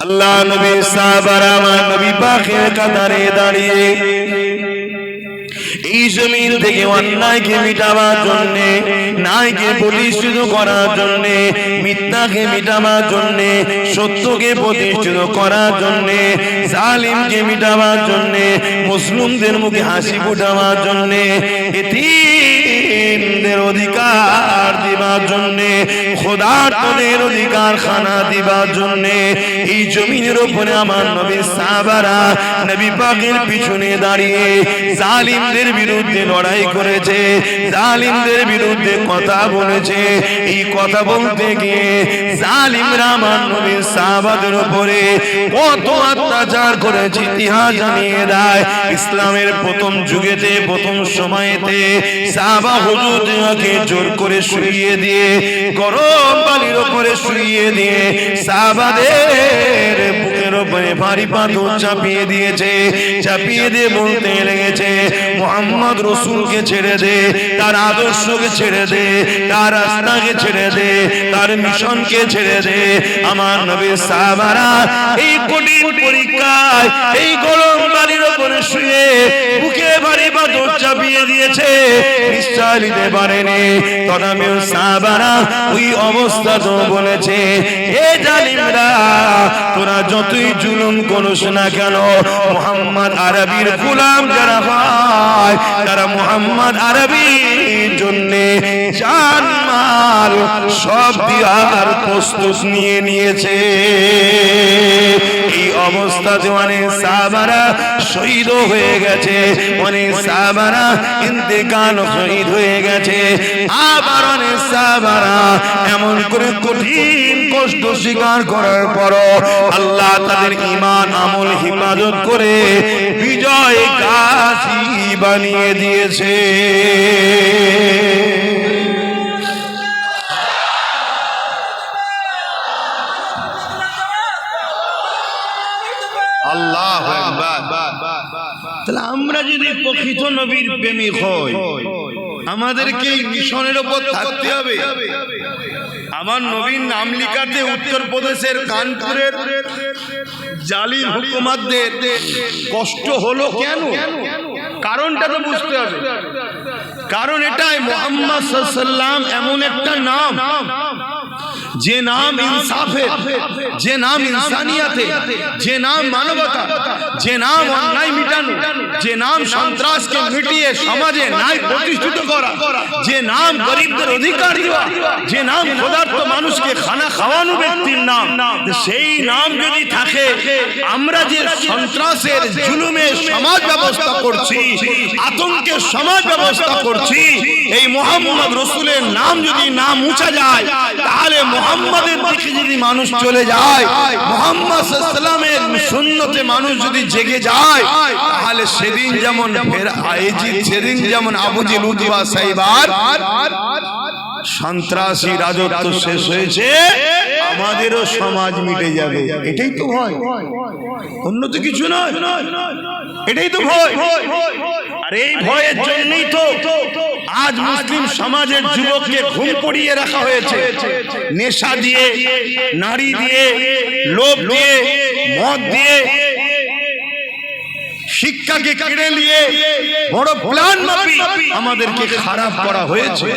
আল্লাহ নবী সাহাবারা আমার নবী পাকের কাতারে দাঁড়িয়ে এই জমিন থেকে অন্যায়কে মিটাবার জন্যে, ন্যায়কে প্রতিষ্ঠিত করার জন্যে, মিথ্যাকে মিটাবার জন্যে, সত্যকে প্রতিষ্ঠিত করার জন্যে, জালিমকে মিটাবার জন্যে, মুসলিমদের মুখে হাসি ফোটাবার জন্যে, এতিমদের অধিকার দিবার জন্যে, খোদার্তদের অধিকার খানা দিবার জন্যে এই জমিনের উপরে আমার নবী সাহাবারা নবী পাকের পিছনে দাঁড়িয়ে জালিমদের বিরুদ্ধে লড়াই করেছে, জালিমদের বিরুদ্ধে কথা বলেছে। এই কথা বলতে গিয়ে জালিমরা আমার নবী সাহাবাদের উপরে কত অত্যাচার করেছে ইতিহাস জানিয়ে দেয়। ইসলামের প্রথম যুগেতে, প্রথম সময়েতে সাহাবা হুজুরদেরকে জোর করে শুইয়ে দিয়ে, গরম বালির উপরে শুইয়ে দিয়ে সাহাবাদের বুকের উপরে ভারী পাথর চাপিয়ে দিয়েছে। চাপিয়ে দিয়ে বলতে লেগেছে, মুহাম্মদ রাসূলকে ছেড়ে দে, তার আদর্শকে ছেড়ে দে, তার রাস্তাকে ছেড়ে দে, তার মিশনকে ছেড়ে দে। আমার নবী সাহাবারা এই কঠিন পরীক্ষায় এই গরম বালির উপরে শুয়ে বুকে ভারী পাথর চাপিয়ে দিয়েছে, নিশ্চয় নিতে পারেনি। তথাপিও সাহাবারা ওই অবস্থা তো বলেছে, হে জালিমরা, তোরা যতই জুলুম করিস না কেন, মুহাম্মদ আরবীর গোলাম যারা হয় তারা মুহাম্মদ আরবীর জন্য জান মাল সব দেওয়ার প্রস্তুত নিয়ে নিয়েছে। এই অবস্থাতে অনেক সাহাবারা শহীদ হয়ে গেছে, অনেক সাহাবারা ইন্তেকাল শহীদ হয়ে গেছে। আবার অনেক সাহাবারা এমন করে কঠিন কষ্ট স্বীকার করার পরও আল্লাহ তাদের ঈমান আমল হিফাজত করে বিজয় গাজী বানিয়ে দিয়েছে। আল্লাহু আকবার। তাহলে আমরা যদি প্রকৃত নবীর প্রেমিক হই, আমাদেরকে এই মিশনের উপর থাকতে হবে। আমার নবীর নাম লিখাতে উত্তরপ্রদেশের কানপুরের জালিম হুকুমতদের কষ্ট হলো কেন? কারণটা তো বুঝতে হবে। কারণ এটাই, মুহাম্মদ সাল্লাল্লাহু আলাইহি ওয়াসাল্লাম এমন একটা নাম, যে নাম ইনসাফের, যে নাম ইনসানিয়াতের, যে নাম মানবতা, যে নাম অন্যায় মিটানো, যে নাম সন্ত্রাসকে মিটিয়ে সমাজে ন্যায় প্রতিষ্ঠিত করা, যে নাম গরিবদের অধিকার দেওয়া, যে নাম ক্ষুধার্ত মানুষকে খানা খাওয়ানো ব্যক্তির নাম, সেই নাম যদি থাকে, আমরা যে সন্ত্রাসের জুলুমের সমাজ ব্যবস্থা করছি, আতঙ্কের সমাজ ব্যবস্থা করছি, এই মুহাম্মদ রাসূলের নাম যদি না মুছা যায়, তাহলে মুহাম্মাদের দিকে যদি মানুষ চলে যায়, মুহাম্মদ সাল্লাল্লাহু আলাইহি ওয়াসাল্লামের সুন্নতে মানুষ যদি জেগে যায়, তাহলে সেদিন যেমন সেদিন যেমন আবু জেল উতবা সাইবার সন্ত্রাসী রাজত্ব শেষ হয়েছে, আমাদেরও সমাজ মিটে যাবে। এটাই তো ভয়, অন্য তো কিছু নয়। এটাই তো ভয়। আর এই ভয়ের জন্যই তো আজ মুসলিম সমাজের যুবককে ঘুম পড়িয়ে রাখা হয়েছে, নেশা দিয়ে, নারী দিয়ে, লোভ দিয়ে, মদ দিয়ে, শিক্ষাকে কেড়ে নিয়ে বড় প্ল্যান মাফিক আমাদেরকে খারাপ করা হয়েছে।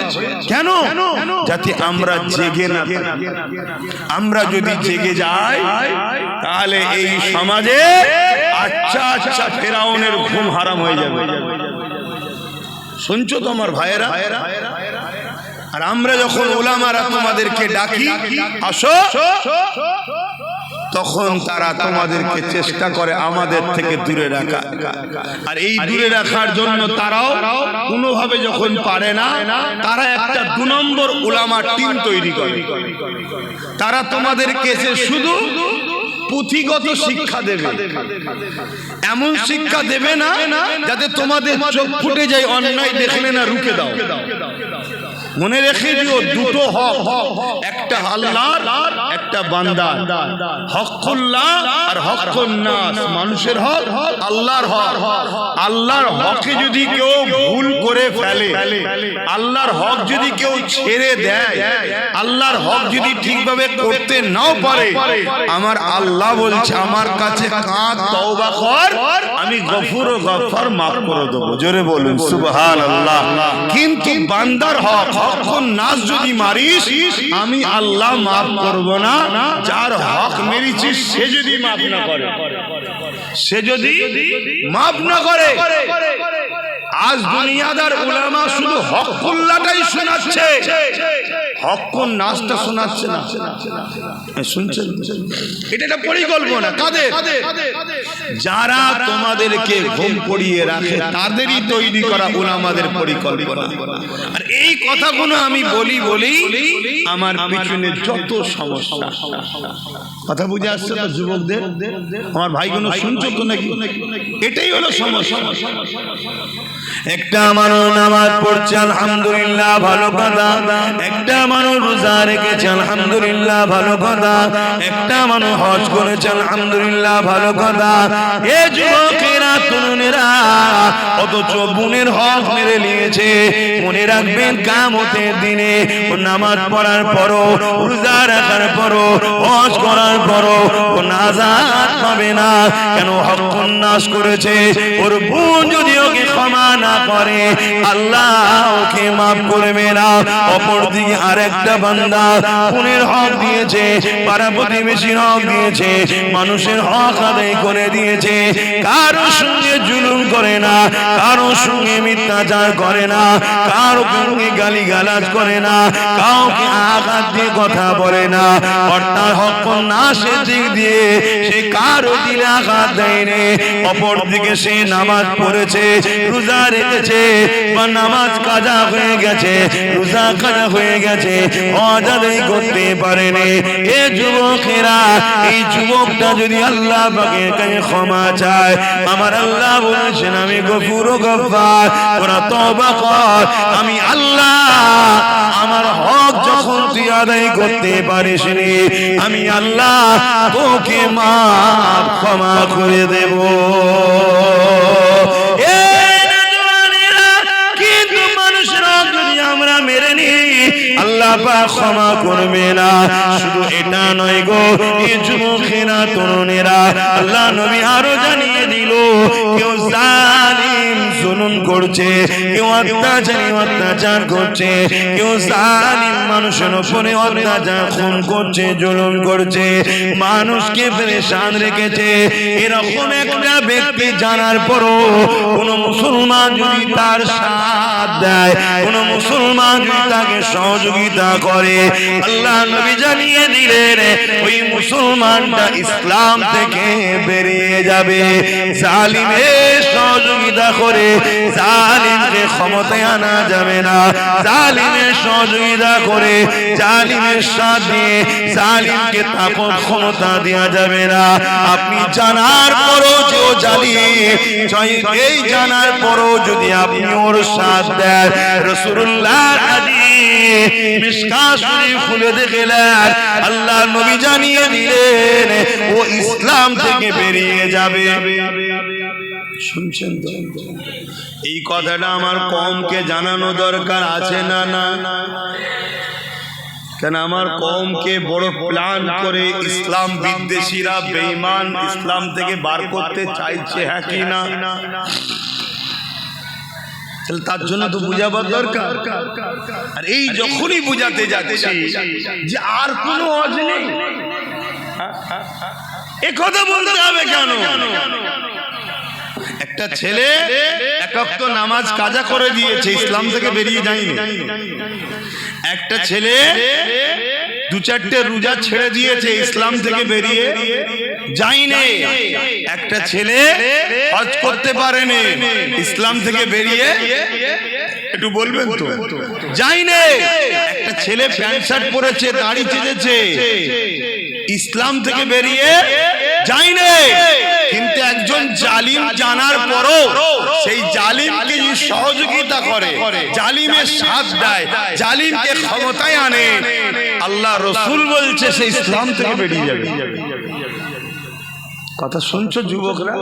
কেন? যাতে আমরা জেগে না থাকি। আমরা যদি জেগে যাই, তাহলে এই সমাজে আচ্ছা আচ্ছা ফেরাউনের ঘুম হারাম হয়ে যাবে। শুনছো তো আমার ভাইয়েরা? আর আমরা যখন উলামারা তোমাদেরকে ডাকি, আসো, তখন তারা তোমাদেরকে চেষ্টা করে আমাদের থেকে দূরে রাখা। আর এই দূরে রাখার জন্য তারাও কোনোভাবে যখন পারে না, তারা একটা 2 নম্বর উলামার টিম তৈরি করে। তারা তোমাদেরকে শুধু পুঁথিগত শিক্ষা দেবে, এমন শিক্ষা দেবে না যাতে তোমাদের চোখ ফুটে যায়, অন্যায় দেখলে না রুখে দাও। মনে রেখে দিও দুটো হক, একটা আল্লাহর, একটা বান্দার। হকুল্লাহ আর হকুন নাস, মানুষের হক, আল্লাহর হক। আল্লাহর হকে যদি কেউ ভুল করে ফেলে, আল্লাহর হক যদি কেউ ছেড়ে দেয়, আল্লাহর হক যদি ঠিকভাবে করতে নাও পারে, আমার আল্লাহ বলছে আমার কাছে কাঁদ, তওবা কর, আমি গফুর ও গফফার মাফ করে দেব। জোরে বলুন সুবহানাল্লাহ। কিন্তু বান্দার হক, হকুন নাস যদি মারিস, আমি আল্লাহ মাফ করব না। যার হক মেরেছিস সে যদি মাফ না করে, সে যদি মাফ না করে। আজ দুনিয়াদার উলামা শুধু হকুল্লাহটাই শোনাচ্ছে, হকুন নাসটা শোনাচ্ছে না। শুনছেন? এটা একটা পরিকল্পনা কাদের? যারা তোমাদেরকে ঘুম পড়িয়ে রাখে, তাদেরই তৈরি করা উলামাদের পরিকল্পনা। আর এই কথাগুলো আমি বলি আমার পিছনে যত সমস্যা, কথা বুঝে আসছে তো যুবকদের? আমার ভাইগুলো শুনছো তো নাকি? এটাই হলো সমস্যা। একটা মানুষ নামাজ পড়ছে আলহামদুলিল্লাহ, ভালো কথা। একটা মানুষ রোজা রেখেছে আলহামদুলিল্লাহ, ভালো কথা। একটা মানুষ হজ করেছে আলহামদুলিল্লাহ, ভালো কথা। এ যুবকেরা, তরুণেরা, অথচ বোনের হক মেরে নিয়েছে। মনে রাখবেন, কিয়ামতের দিনে ও নামাজ পড়ার পরও, রোজা রাখার পরও, হজ করার পরও ও নাজাত পাবে না। কেন? হকুন নাস করেছে। ওর বোন যদি ওকে ক্ষমা না করে, আল্লাহ ওকে মাফ করবে না। অপরদিকে আরেকটা বান্দা বোনের হক দিয়েছে, পাড়া প্রতিবেশীর হক দিয়েছে, মানুষের হক আদায় করে দিয়েছে। কারো সঙ্গে জুলুম করে না, কারো সঙ্গে মিথ্যাচার করে না, কারো সঙ্গে গালিগালাজ করে না, কাউকে আঘাত দিয়ে কথা বলে না। অর্থাৎ হকুন নাসের দিক দিয়ে সে কারো দিলে আঘাত দেয়নি। অপরদিকে সে নামাজ পড়েছে, রোজা রেখেছে, বা নামাজ কাজা হয়ে গেছে, রোজা কাজা হয়ে গেছে, হজ আদায় করতে পারেনি। এ যুবকেরা, এই যুবকটা যদি আল্লাহ পাকের কাছে ক্ষমা চায়, আমার আল্লাহ বলেছেন আমি গফুর ও গফফার, তোরা তওবা কর, আমি আল্লাহ আমার হক যখন তুই আদায় করতে পারিস নি, আমি আল্লাহ তোকে মাফ ক্ষমা করে দেব। আল্লাহ পাক ক্ষমা করবে না। শুধু এটা নয় গো, এই যুবকেরা, তরুণেরা, আল্লাহ নবী আরো জানিয়ে দিল, কেউ জালিম জুলুম করছে, কেউ অত্যাচার করছে, কেউ জালিম মানুষের উপরে অত্যাচার, খুন করছে, জুলুম করছে, মানুষকে পেরেশান রেখেছে। এরকম একটা ব্যক্তি জানার পরও কোন মুসলমান যদি তার সাথ দেয়, কোন মুসলমান যদি তাকে সহযোগিতা করে, আল্লাহ নবী জানিয়ে দিলেন ওই মুসলমানটা ইসলাম থেকে বেরিয়ে যাবে। জালিমের সহযোগিতা করে জালিমকে ক্ষমতায় আনা যাবে না। জালিমের সহযোগিতা করে, জালিমের সাথে জালিমকে তাকত ক্ষমতা দেওয়া যাবে না। আপনি জানার পরও যে ও জালিম, এই জানার পরও যদি আপনি ওর সাথ দেন, রাসূলুল্লাহর হাদিস মিশকাত শরীফ খুলে দেখলেন, আল্লাহ নবী জানিয়ে দিলেন ও ইসলাম থেকে বেরিয়ে যাবে। শুনছেন তো? এই কথাটা আমার কওমকে জানানো দরকার আছে না? না, কেন আমার কওমকে বড় প্ল্যান করে ইসলাম বিদ্বেষীরা, বেঈমান, ইসলাম থেকে বার করতে চাইছে, হ্যাঁ কি না? তার জন্য তো বুঝাবার দরকার। আর এই যখনই বুঝাতে যাচ্ছি যে আর কোনো ওয়াজ নেই, এ কথা বলতে হবে কেন? একটা ছেলে এক ওয়াক্ত নামাজ কাজা করে দিয়েছে, ইসলাম থেকে বেরিয়ে যায়নি। একটা ছেলে দু চারটে রোজা ছেড়ে দিয়েছে, ইসলাম থেকে বেরিয়ে যায়নি। একটা ছেলে হজ করতে পারেনি, ইসলাম থেকে বেরিয়ে, একটু বলবেন তো, যায়নি। একটা ছেলে প্যান্ট শার্ট পরেছে, দাড়ি চেঁচেছে, ইসলাম থেকে বেরিয়ে যায়নি। কিন্তু একজন জালিম জানার পরও সেই জালিমকে যে সহযোগিতা করে, জালিমের সাথ দেয়, জালিমকে ক্ষমতায় আনে, আল্লাহ রসুল বলছে সে ইসলাম থেকে বেরিয়ে যাবে। কথা শুনছো যুবকরা?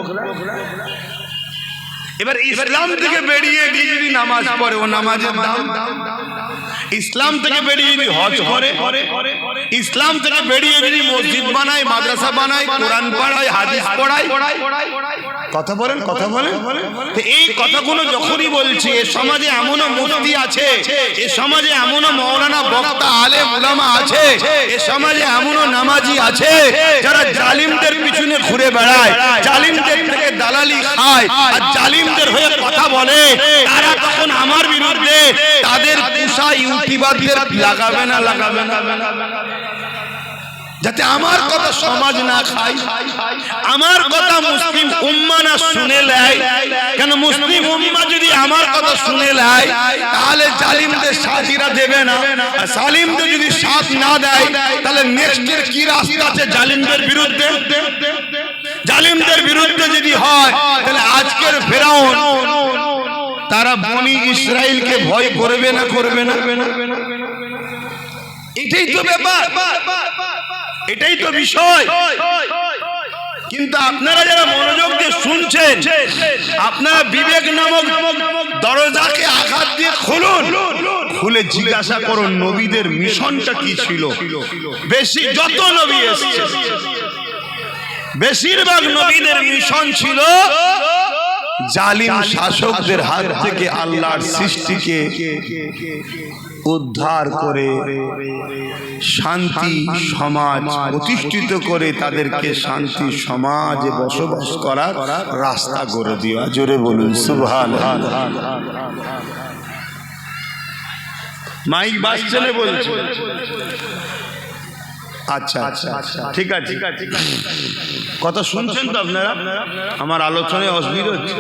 এবার ইসলাম থেকে বেরিয়ে গিয়ে যদি নামাজ পড়ে, ও নামাজের দাম। ইসলাম থেকে বেরিয়ে যদি হজ করে, ইসলাম থেকে বেরিয়ে যদি মসজিদ বানায়, মাদ্রাসা বানায়, কোরআন পড়ায়, হাদিস পড়ায়, কথা বলেন, কথা বলেন। এই কথাগুলো যখনই বলছি, এ সমাজে এমনও মুফতি আছে, এ সমাজে এমনও মাওলানা বক্তা আলেম উলামা আছে, এ সমাজে এমনও নামাজি আছে যারা জালিমদের পিছনে ঘুরে বেড়ায়, জালিমদের থেকে দালালি খায়, আর জালিমদের হয়ে কথা বলে। তারা তখন আমার বিরুদ্ধে তাদের পুষা ইউটিউবারদের লাগাবে না, লাগাবে না, যাতে আমার কথা সমাজ না খায়, আমার কথা মুসলিম উম্মাহ না শুনে নেয়। কেন মুসলিম উম্মাহ যদি আমার কথা শুনে নেয়, তাহলে জালিমদের সাথীরা দেবে না, আর জালিমদের যদি সাথ না দেয়, তাহলে নেক্সটের কি রাস্তা আছে জালিমদের বিরুদ্ধে? জালিমদের বিরুদ্ধে যদি হয়, তাহলে আজকের ফেরাউন তারা বনি ইসরাইলকে ভয় করবে না, করবে না? এটাই তো ব্যাপার, এটাই তো বিষয়। কিন্তু আপনারা যারা মনোযোগ দিয়ে শুনছেন, আপনারা বিবেক নামক দরজাকে আঘাত দিয়ে খুলুন, খুলে জিজ্ঞাসা করুন নবীদের মিশনটা কি ছিল। বেশি যত নবী এসেছে, বেশিরভাগ নবীদের মিশন ছিল জালিম শাসকদের হাত থেকে আল্লাহর সৃষ্টিকে উদ্ধার করে শান্তি সমাজ প্রতিষ্ঠিত করে তাদেরকে শান্তি সমাজে বসবাস করার রাস্তা গড়ে দেওয়া। জোরে বলুন সুবহানাল্লাহ। মাইক বাজছে না বলছে? আচ্ছা আচ্ছা, ঠিক আছে, কথা শুনছেন তো আপনারা? আমার আলোচনায় অসুবিধা হচ্ছে?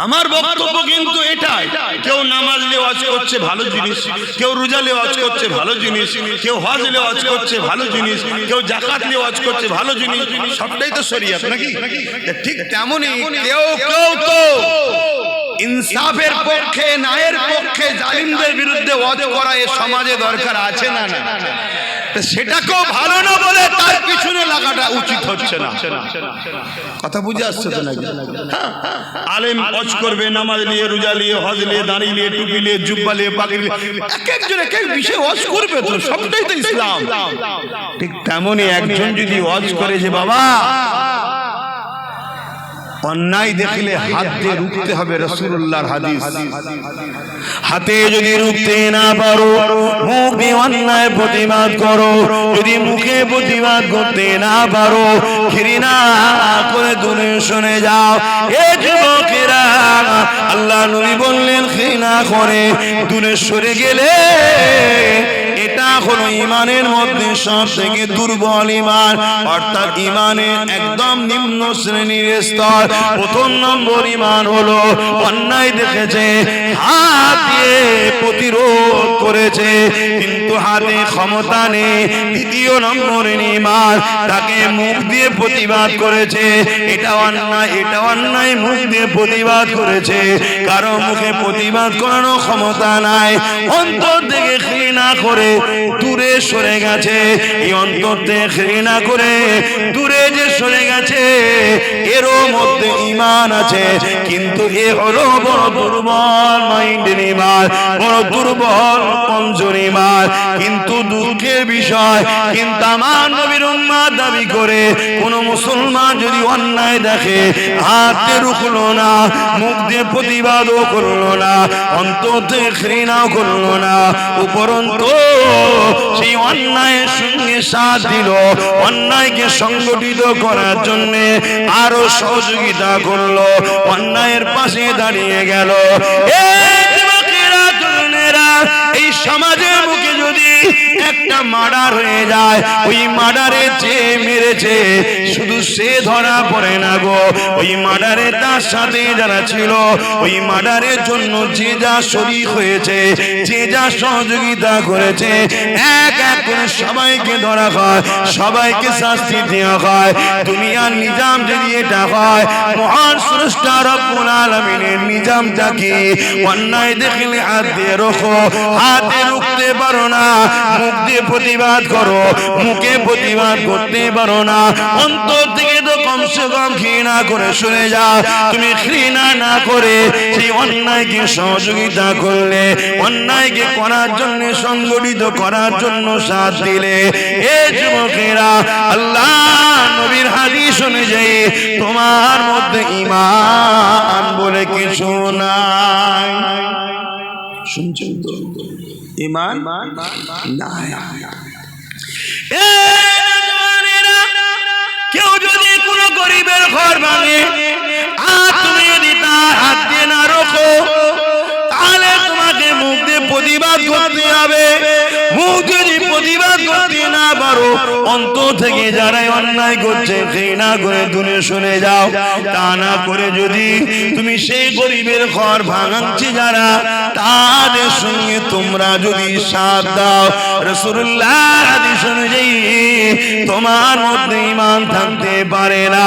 আমার বক্তব্য কিন্তু এটাই, কেউ নামাজ লেওয়াজ করছে ভালো জিনিস, কেউ রোজা লেওয়াজ করছে ভালো জিনিস, কেউ হজ লেওয়াজ করছে ভালো জিনিস, কেউ যাকাত লেওয়াজ করছে ভালো জিনিস, সবটাই তো শরীয়ত নাকি? ঠিক তেমনই কেউ কেউ তো ইনসাফের পক্ষে, ন্যায়ের পক্ষে, জালিমদের বিরুদ্ধে ওয়াজ করা এ সমাজে দরকার আছে না? না, সেটাকেও ভালো না বলে তার পিছনে লাগাটা উচিত হচ্ছে না। কথা বুঝে আসছে তো নাকি? আলেম ওয়াজ করবে, নামাজ নিয়ে, রোজা নিয়ে, হজ নিয়ে, দাড়ি নিয়ে, টুপি নিয়ে, জুব্বা নিয়ে, পাগড়ি নিয়ে, এক একজন এক এক বিষয়ে ওয়াজ করবে, তো সবটাই তো ইসলাম। ঠিক তেমনই একজন যদি ওয়াজ করে যে বাবা অন্যায় দেখলে হাত দিয়ে রুখতে হবে, রাসূলুল্লাহর হাদিস। হাতে যদি রুখতে না পারো, মুখ দিয়ে অন্যায় প্রতিবাদ করো। যদি মুখে প্রতিবাদ করতে না পারো, ঘৃণা করে দূরে সরে যাও। এ যুবকেরা, আল্লাহ নবী বললেন ঘৃণা করে দূরে সরে গেলে এটা হলো ইমানের মধ্যে সব থেকে দুর্বল ইমান, অর্থাৎ ইমানের একদম নিম্ন শ্রেণীর স্তর। প্রথম নম্বর ইমান হলো অন্যায় দেখেছে, হাত দিয়ে প্রতিরোধ করেছে, কিন্তু হাতে ক্ষমতা নেই। দ্বিতীয় নম্বর ইমান, তাকে মুখ দিয়ে প্রতিবাদ করেছে, এটা অন্যায়, এটা অন্যায়, মুখ দিয়ে প্রতিবাদ করেছে, কারো মুখে প্রতিবাদ করানোর ক্ষমতা নাই। অন্তর থেকে ঘৃণা করে দূরে সরে গেছে। এই অন্তর থেকে ঘৃণা করে দূরে যে সরে গেছে, এরও মধ্যে ইমান আছে, কিন্তু এ হলো বড় দুর্বল মাইন্ডের ইমান, বড় দুর্বল কমজোর ইমান। কিন্তু দুঃখের বিষয়, কিন্তু আমার নবীর উম্মত দাবি করে কোন মুসলমান যদি অন্যায় দেখে, হাতে রুখলো না, মুখ দিয়ে প্রতিবাদও করলো না, অন্তর থেকে ঘৃণাও করলো না, উপরন্তু সেই অন্যায়ের সঙ্গে সাথ দিল, অন্যায়কে সংগঠিত করার জন্য আরো সহযোগিতা করলো, অন্যায়ের পাশে দাঁড়িয়ে গেল। এই সমাজের মুখে যদি যদি একটা মার্ডার হয়ে যায়, ওই মার্ডারে যে মেরেছে শুধু সে ধরা পড়ে না গো, ওই মার্ডারে তার সাথে যারা ছিল, ওই মার্ডারের জন্য যে যা শরীক হয়েছে, যে যা সহযোগিতা করেছে, এক এক করে সবাইকে ধরা হয়, সবাইকে শাস্তি দেওয়া হয়। দুনিয়ার নিজাম যদি এটা হয়, মহান স্রষ্টা রব্বুল আলামিনের নিজামটা কি? অন্যায় দেখলে হাত দিয়ে রোখো, হাতে রুখতে পারো না, মুখ দিয়ে প্রতিবাদ করো, মুখে প্রতিবাদ করতে পারো না, অন্তর থেকে তো কমসে কম ঘৃণা করে শুনে যাও। তুমি ঘৃণা না করে সেই অন্যায়কে সহযোগিতা করলে, অন্যায়কে করার জন্য সংগঠিত করার জন্য সাথ দিলে, এ যুবকেরা আল্লাহ নবীর হাদিস অনুযায়ী তোমার মধ্যে ঈমান বলে কিছু নাই। শুনছেন তো? ঈমান নাই। কেউ যদি কোন গরিবের ঘর ভাঙে আর তুমি যদি তার হাত দিয়ে না রোখো, তাহলে তোমাকে মুখ দিয়ে প্রতিবাদ করতে হবে। মুখ যদি প্রতিবাদ করতে না পারো, অন্তর থেকে যারাই অন্যায় করছে ঘৃণা করে দূরে সরে যাও। তা না করে যদি তুমি সেই গরিবের ঘর ভাঙাচ্ছে যারা, তাদের সঙ্গে তোমরা যদি সাথ দাও, রাসূলুল্লাহ হাদিস অনুযায়ী তোমার মধ্যে ঈমান থাকতে পারে না।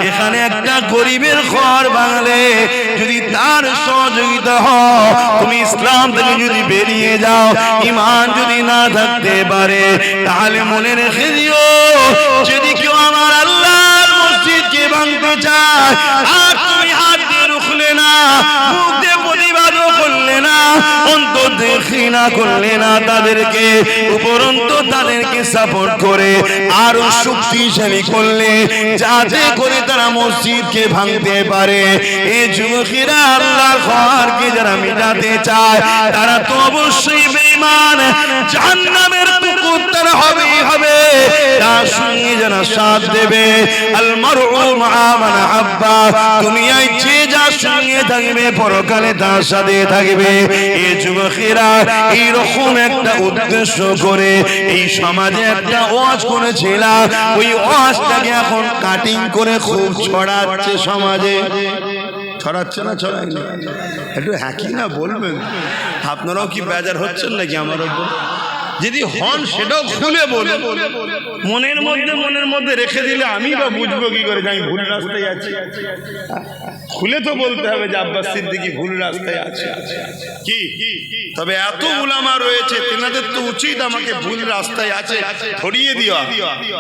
এখানে একটা গরিবের ঘর ভাঙলে যদি তার সহযোগিতা হয়, তুমি ইসলাম থেকে যদি বেরিয়ে যাও, ঈমান যদি না থাকতে পারে, তাহলে মনে রেখে দিও, যদি কেউ আমার আল্লাহর মসজিদকে ভাঙতে চায় আর তুমি হাত দিয়ে রুখলে না, মুখ দিয়ে প্রতিবাদও করলে না, অন্তর দিয়ে ঘৃণা করলে না তাদেরকে, উপরন্তু তাদেরকে সাপোর্ট করে আরো শক্তিশালী করলে, যাতে করে তারা মসজিদকে ভাঙতে পারে। এই যুবকেরা আল্লাহর ঘরকে যারা মিটাতে চায়, তারা তো অবশ্যই বেঈমান, জাহান্নামের কুকুর তারা হবেই হবে। তার সঙ্গে যারা সাথ দেবে, আল মারউ মা মান আহাব্বা, দুনিয়ায় যে যার সঙ্গে থাকবে পরকালে তার সাথে থাকবে। এই যুবকেরা এইরকম একটা উদ্দেশ্য করে এই সমাজে একটা ওয়াজ করেছিলাম, ওই ওয়াজটাকে এখন কাটিং করে খুব ছড়াচ্ছে সমাজে। ছড়াচ্ছে না ছড়ায় না? একটু হ্যাকি না বলবেন? আপনারাও কি বেজার হচ্ছেন নাকি আমার উপর? যদি হন সেটাও খুলে বলুন। মনের মধ্যে রেখে দিলে আমি বা বুঝবো কি করে যে আমি ভুল রাস্তায় আছি? খুলে তো বলতে হবে যে আব্বাস সিদ্দিকী ভুল রাস্তায় আছে। কি তবে এত উলামা রয়েছে, তেনাদের তো উচিত আমাকে ভুল রাস্তায় আছে ধরিয়ে দেওয়া,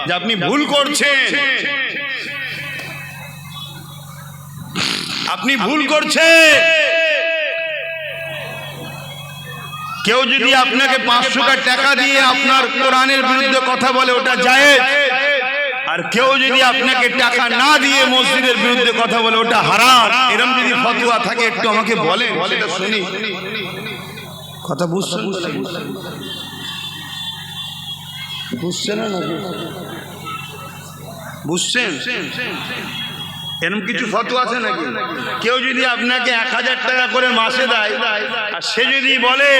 যে আপনি ভুল করছেন, আপনি ভুল করছেন। কেউ যদি আপনাকে 500 টাকা দিয়ে আপনার কোরআনের বিরুদ্ধে কথা বলে, ওটা জায়েজ। আর কেউ যদি আপনাকে টাকা না দিয়ে মসজিদের বিরুদ্ধে কথা বলে, ওটা হারাম। এরকম যদি ফতোয়া থাকে একটু আমাকে বলেন, সেটা শুনি। কথা বুঝছেন? বুঝছেন না? বুঝছেন? এরকম কিছু ফতোয়া আছে নাকি? কেউ যদি আপনাকে 1000 টাকা করে মাসে দেয়, আর সে যদি বলে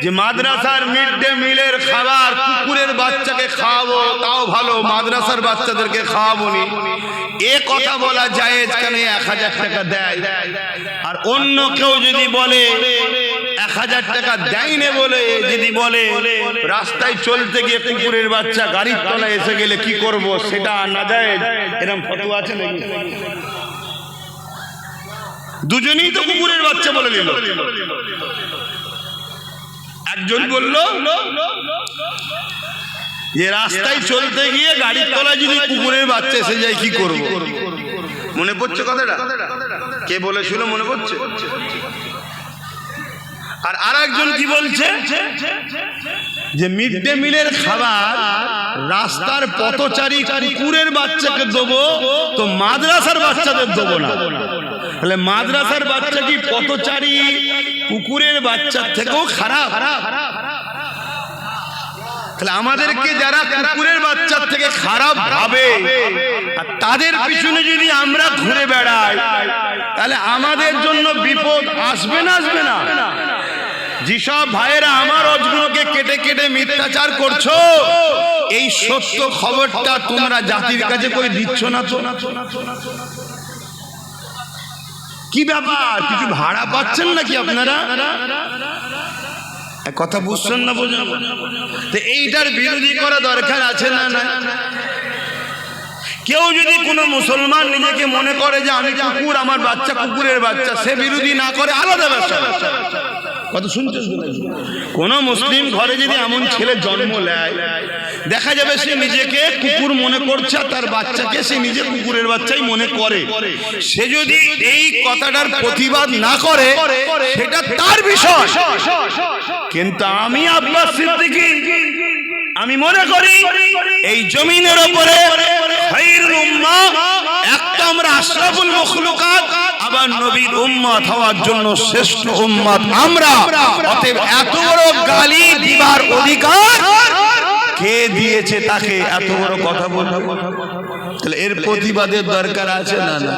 যে মাদ্রাসার মিড ডে মিলের খাবার কুকুরের বাচ্চাকে খাওয়াবো, তাও ভালো, মাদ্রাসার বাচ্চাদেরকে খাওয়াবো নি, এ কথা বলা জায়েজ কেন? 1000 টাকা দেয়। আর অন্য কেউ যদি বলে 1000 টাকা দেয়নি বলে, যদি বলে রাস্তায় চলতে গিয়ে কুকুরের বাচ্চা গাড়ির তলায় এসে গেলে কি করব, সেটা নাজায়েজ, এরকম ফতোয়া আছে নাকি? দুজনেই তো কুকুরের বাচ্চা বলে নিল। একজন বলল যে রাস্তায় চলতে গিয়ে গাড়ির তলায় যদি কুকুরের বাচ্চা এসে যায় কি করব? মনে পড়ছে কথাটা? কে বলেছিল মনে পড়ছে? আর আরেকজন কি বলছে যে মিড ডে মিলের খাবার রাস্তার পথচারী কুকুরের বাচ্চাকে দেবো, তো মাদ্রাসার বাচ্চাদের দেবো না। তাহলে মাদ্রাসার বাচ্চা কি পথচারী কুকুরের বাচ্চার থেকেও খারাপ? তাহলে আমাদেরকে যারা কুকুরের বাচ্চার থেকে খারাপ ভাবে, আর তাদের পিছনে যদি আমরা ঘুরে বেড়াই, তাহলে আমাদের জন্য বিপদ আসবে না? আসবে না? যেসব ভাইয়েরা আমার অজগুলোকে কেটে কেটে মিথ্যাচার করছো, এই সত্য খবরটা তোমরা জাতির কাছে কই দিচ্ছ না তো? কি ব্যাপার, কিছু ভাড়া পাচ্ছেন নাকি আপনারা? কথা বুঝছেন না? বোঝেন তো এইটার বিরোধী করা দরকার আছে না? না, কেউ যদি কোনো মুসলমান নিজেকে মনে করে যে আমি কুকুর, আমার বাচ্চা কুকুরের বাচ্চা, সে বিরোধী না করে আলাদা ব্যাপার। কত শুনতে, কোন মুসলিম ঘরে যদি এমন ছেলে জন্ম নেয়, দেখা যাবে সে নিজেকে কুকুর মনে করছে, তার বাচ্চাকে সে নিজে কুকুরের বাচ্চাই মনে করে। সে যদি এই কথাটার প্রতিবাদ না করে সেটা তার বিষয়, কিন্তু আমি আব্বাস সিদ্দিকী আমি মনে করি এই জমিনের উপরে খায়রুল উম্মাহ, একটা আমরা আশরাফুল মাখলুকাত, আবার নবীর উম্মত হওয়ার জন্য শ্রেষ্ঠ উম্মত আমরা। অতএব এত বড় গালি দিবার অধিকার কে দিয়েছে তাকে? এত বড় কথা বলবো, তাহলে এর প্রতিবাদের দরকার আছে না? না,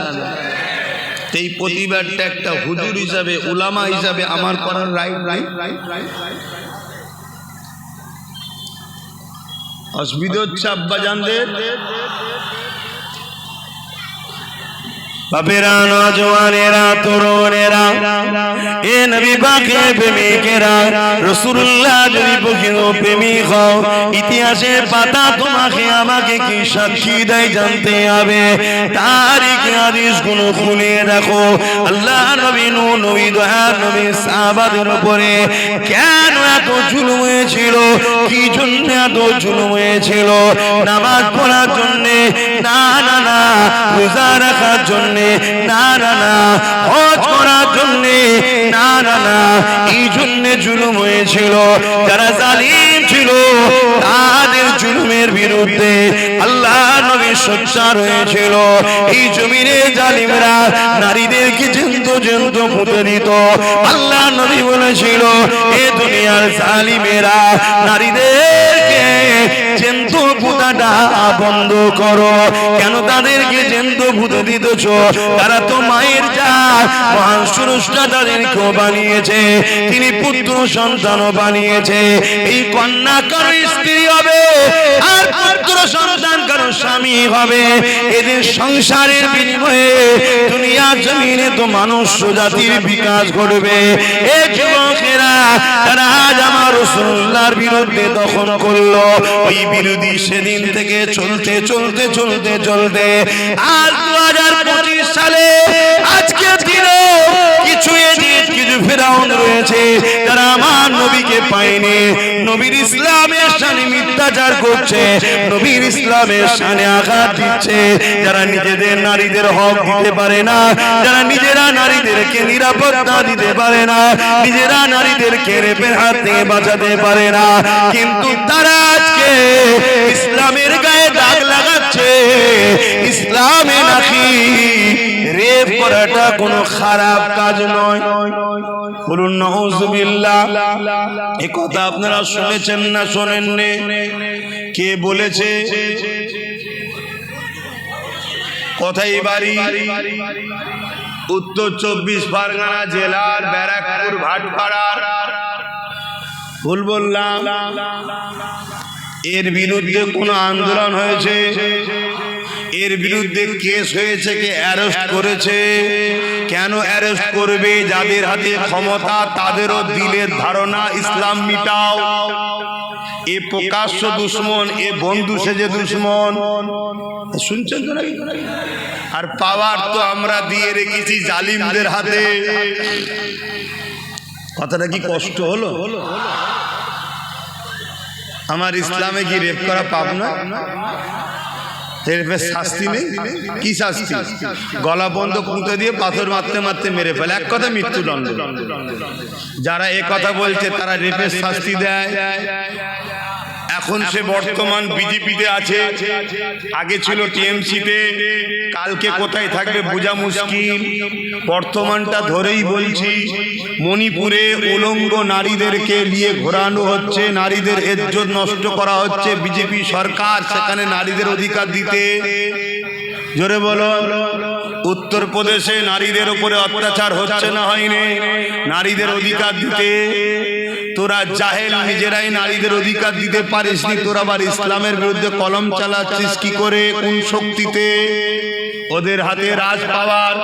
এই প্রতিবাদটা একটা হুজুর হিসাবে, উলামা হিসাবে আমার করার রাইট অসুবিধা হচ্ছে আব্বাজানদের? বাপেরা, নওজওয়ানেরা, তরুণেরা, এ নবী পাকের প্রেমিকেরা, রাসূলুল্লাহ যদি প্রকৃত প্রেমিক হও, ইতিহাসের পাতা তোমাকে আমাকে কি সাক্ষী দেয় জানতে হবে। তারিখে হাদিসগুলো খুলে দেখো, আল্লাহ নবী নূহ নবী, দয়ার নবী সাহাবাদের উপরে কেন এত জুলুম হয়েছিল? কি জন্য এত জুলুম হয়েছিল? নামাজ পড়ার জন্যে না, না না, রোজা রাখার জন্য না, না না, হজ করার জন্য না, না না, এই জন্য জুলুম হয়েছিল। যারা জালিম ছিল তাদের জুলুমের বিরুদ্ধে আল্লাহ নবী সোচ্চার হয়েছিল। এই জমিনে জালিমরা নারীদেরকে জ্যান্ত জ্যান্ত পুঁতে দিত। আল্লাহ নবী বলেছিল, এ দুনিয়ার জালিমেরা নারীদেরকে জ্যান্ত পুঁতাটা বন্ধ করো। কেন তাদেরকে জ্যান্ত পুঁতে দিতেছ? তারা তো মায়ের জাত, মহান স্রষ্টা তাদেরকেও বানিয়েছে, তিনি পুত্র সন্তানও বানিয়েছে। এই কন্যা কারো স্ত্রী হবে, আর পুত্র সন্তান কারো স্বামী হবে। এদের সংসারের বিনিময়ে দুনিয়ার জমিনে তো মানুষ জাতির বিকাশ ঘটবে। এ যুবকেরা, তারা আজ আমার রাসূলুল্লাহর বিরুদ্ধে দখল করলো। ওই বিরোধী সেদিন থেকে চলতে চলতে চলতে চলতে আজ 2025 সালে আজকে দিনে কিছু এজিদ, কিছু ফেরাউন রয়েছে, তারা আমার নবীকে পায়নি। নবীর ইসলামের শানে মিথ্যাচার করছে, নবীর ইসলামের শানে আঘাত দিচ্ছে। যারা নিজেদের নারীদের হক দিতে পারে না, যারা নিজেরা নারীদেরকে নিরাপত্তা দিতে পারে না, নিজেরা নারীদেরকে রেপের হাত থেকে বাঁচাতে পারে না, কিন্তু তারা আজকে ইসলামের গায়ে দাগ লাগাচ্ছে। ইসলামে নাকি রেপ করাটা কোনো খারাপ কাজ নয়। বলুন নাউযুবিল্লাহ। এই কথা আপনারা শুনেছেন না শোনেননি? কে বলেছে? কোথায় বাড়ি? উত্তর 24 পরগনা জেলার ব্যারাকপুর ভাটপাড়ার। ভুল বললাম? এর বিরুদ্ধে কোনো আন্দোলন হয়েছে? এর বিরুদ্ধে কেস হয়েছে? কে অ্যারেস্ট করেছে? কেন অ্যারেস্ট করবে? যাদের হাতে ক্ষমতা তাদেরও দিলের ধারণা ইসলাম মিটাও। এ প্রকাশ্য দুশ্মন, এ বন্ধু সেজে দুশ্মন। শুনছেন তো নাকি? আর পাওয়ার তো আমরা দিয়ে রেখেছি জালিমদের হাতে। কথাটা কি কষ্ট হলো? আমার ইসলামে কি রেপ করা পাপ না? রেপের শাস্তি নেই? কি শাস্তি? গলা বন্ধ পুঁতে দিয়ে পাথর মারতে মারতে মেরে ফেলে, এক কথা মৃত্যুদণ্ড। যারা এ কথা বলছে তারা রেপের শাস্তি দেয়। এখন সে বর্তমান বিজেপিতে আছে, আগে ছিল টিএমসিতে, কালকে কোথায় থাকবে বোঝা মুশকিল। বর্তমানটা ধরেই বলছি, মণিপুরে উলঙ্গ নারীদেরকে নিয়ে ঘোরানো হচ্ছে, নারীদের ইজ্জত নষ্ট করা হচ্ছে। বিজেপি সরকার সেখানে নারীদের অধিকার দিতে, জোরে বলো, উত্তরপ্রদেশে নারীদের উপরে অত্যাচার হচ্ছে না হয়নি? নারীদের অধিকার দিতে তোরা জাহেল, নিজেরাই নারীদের অধিকার দিতে পারিসনি, তোরা আবার ইসলামের বিরুদ্ধে কলম চালাচ্ছিস কি করে? কোন শক্তিতে? ওদের হাতে রাজ পাওয়ার।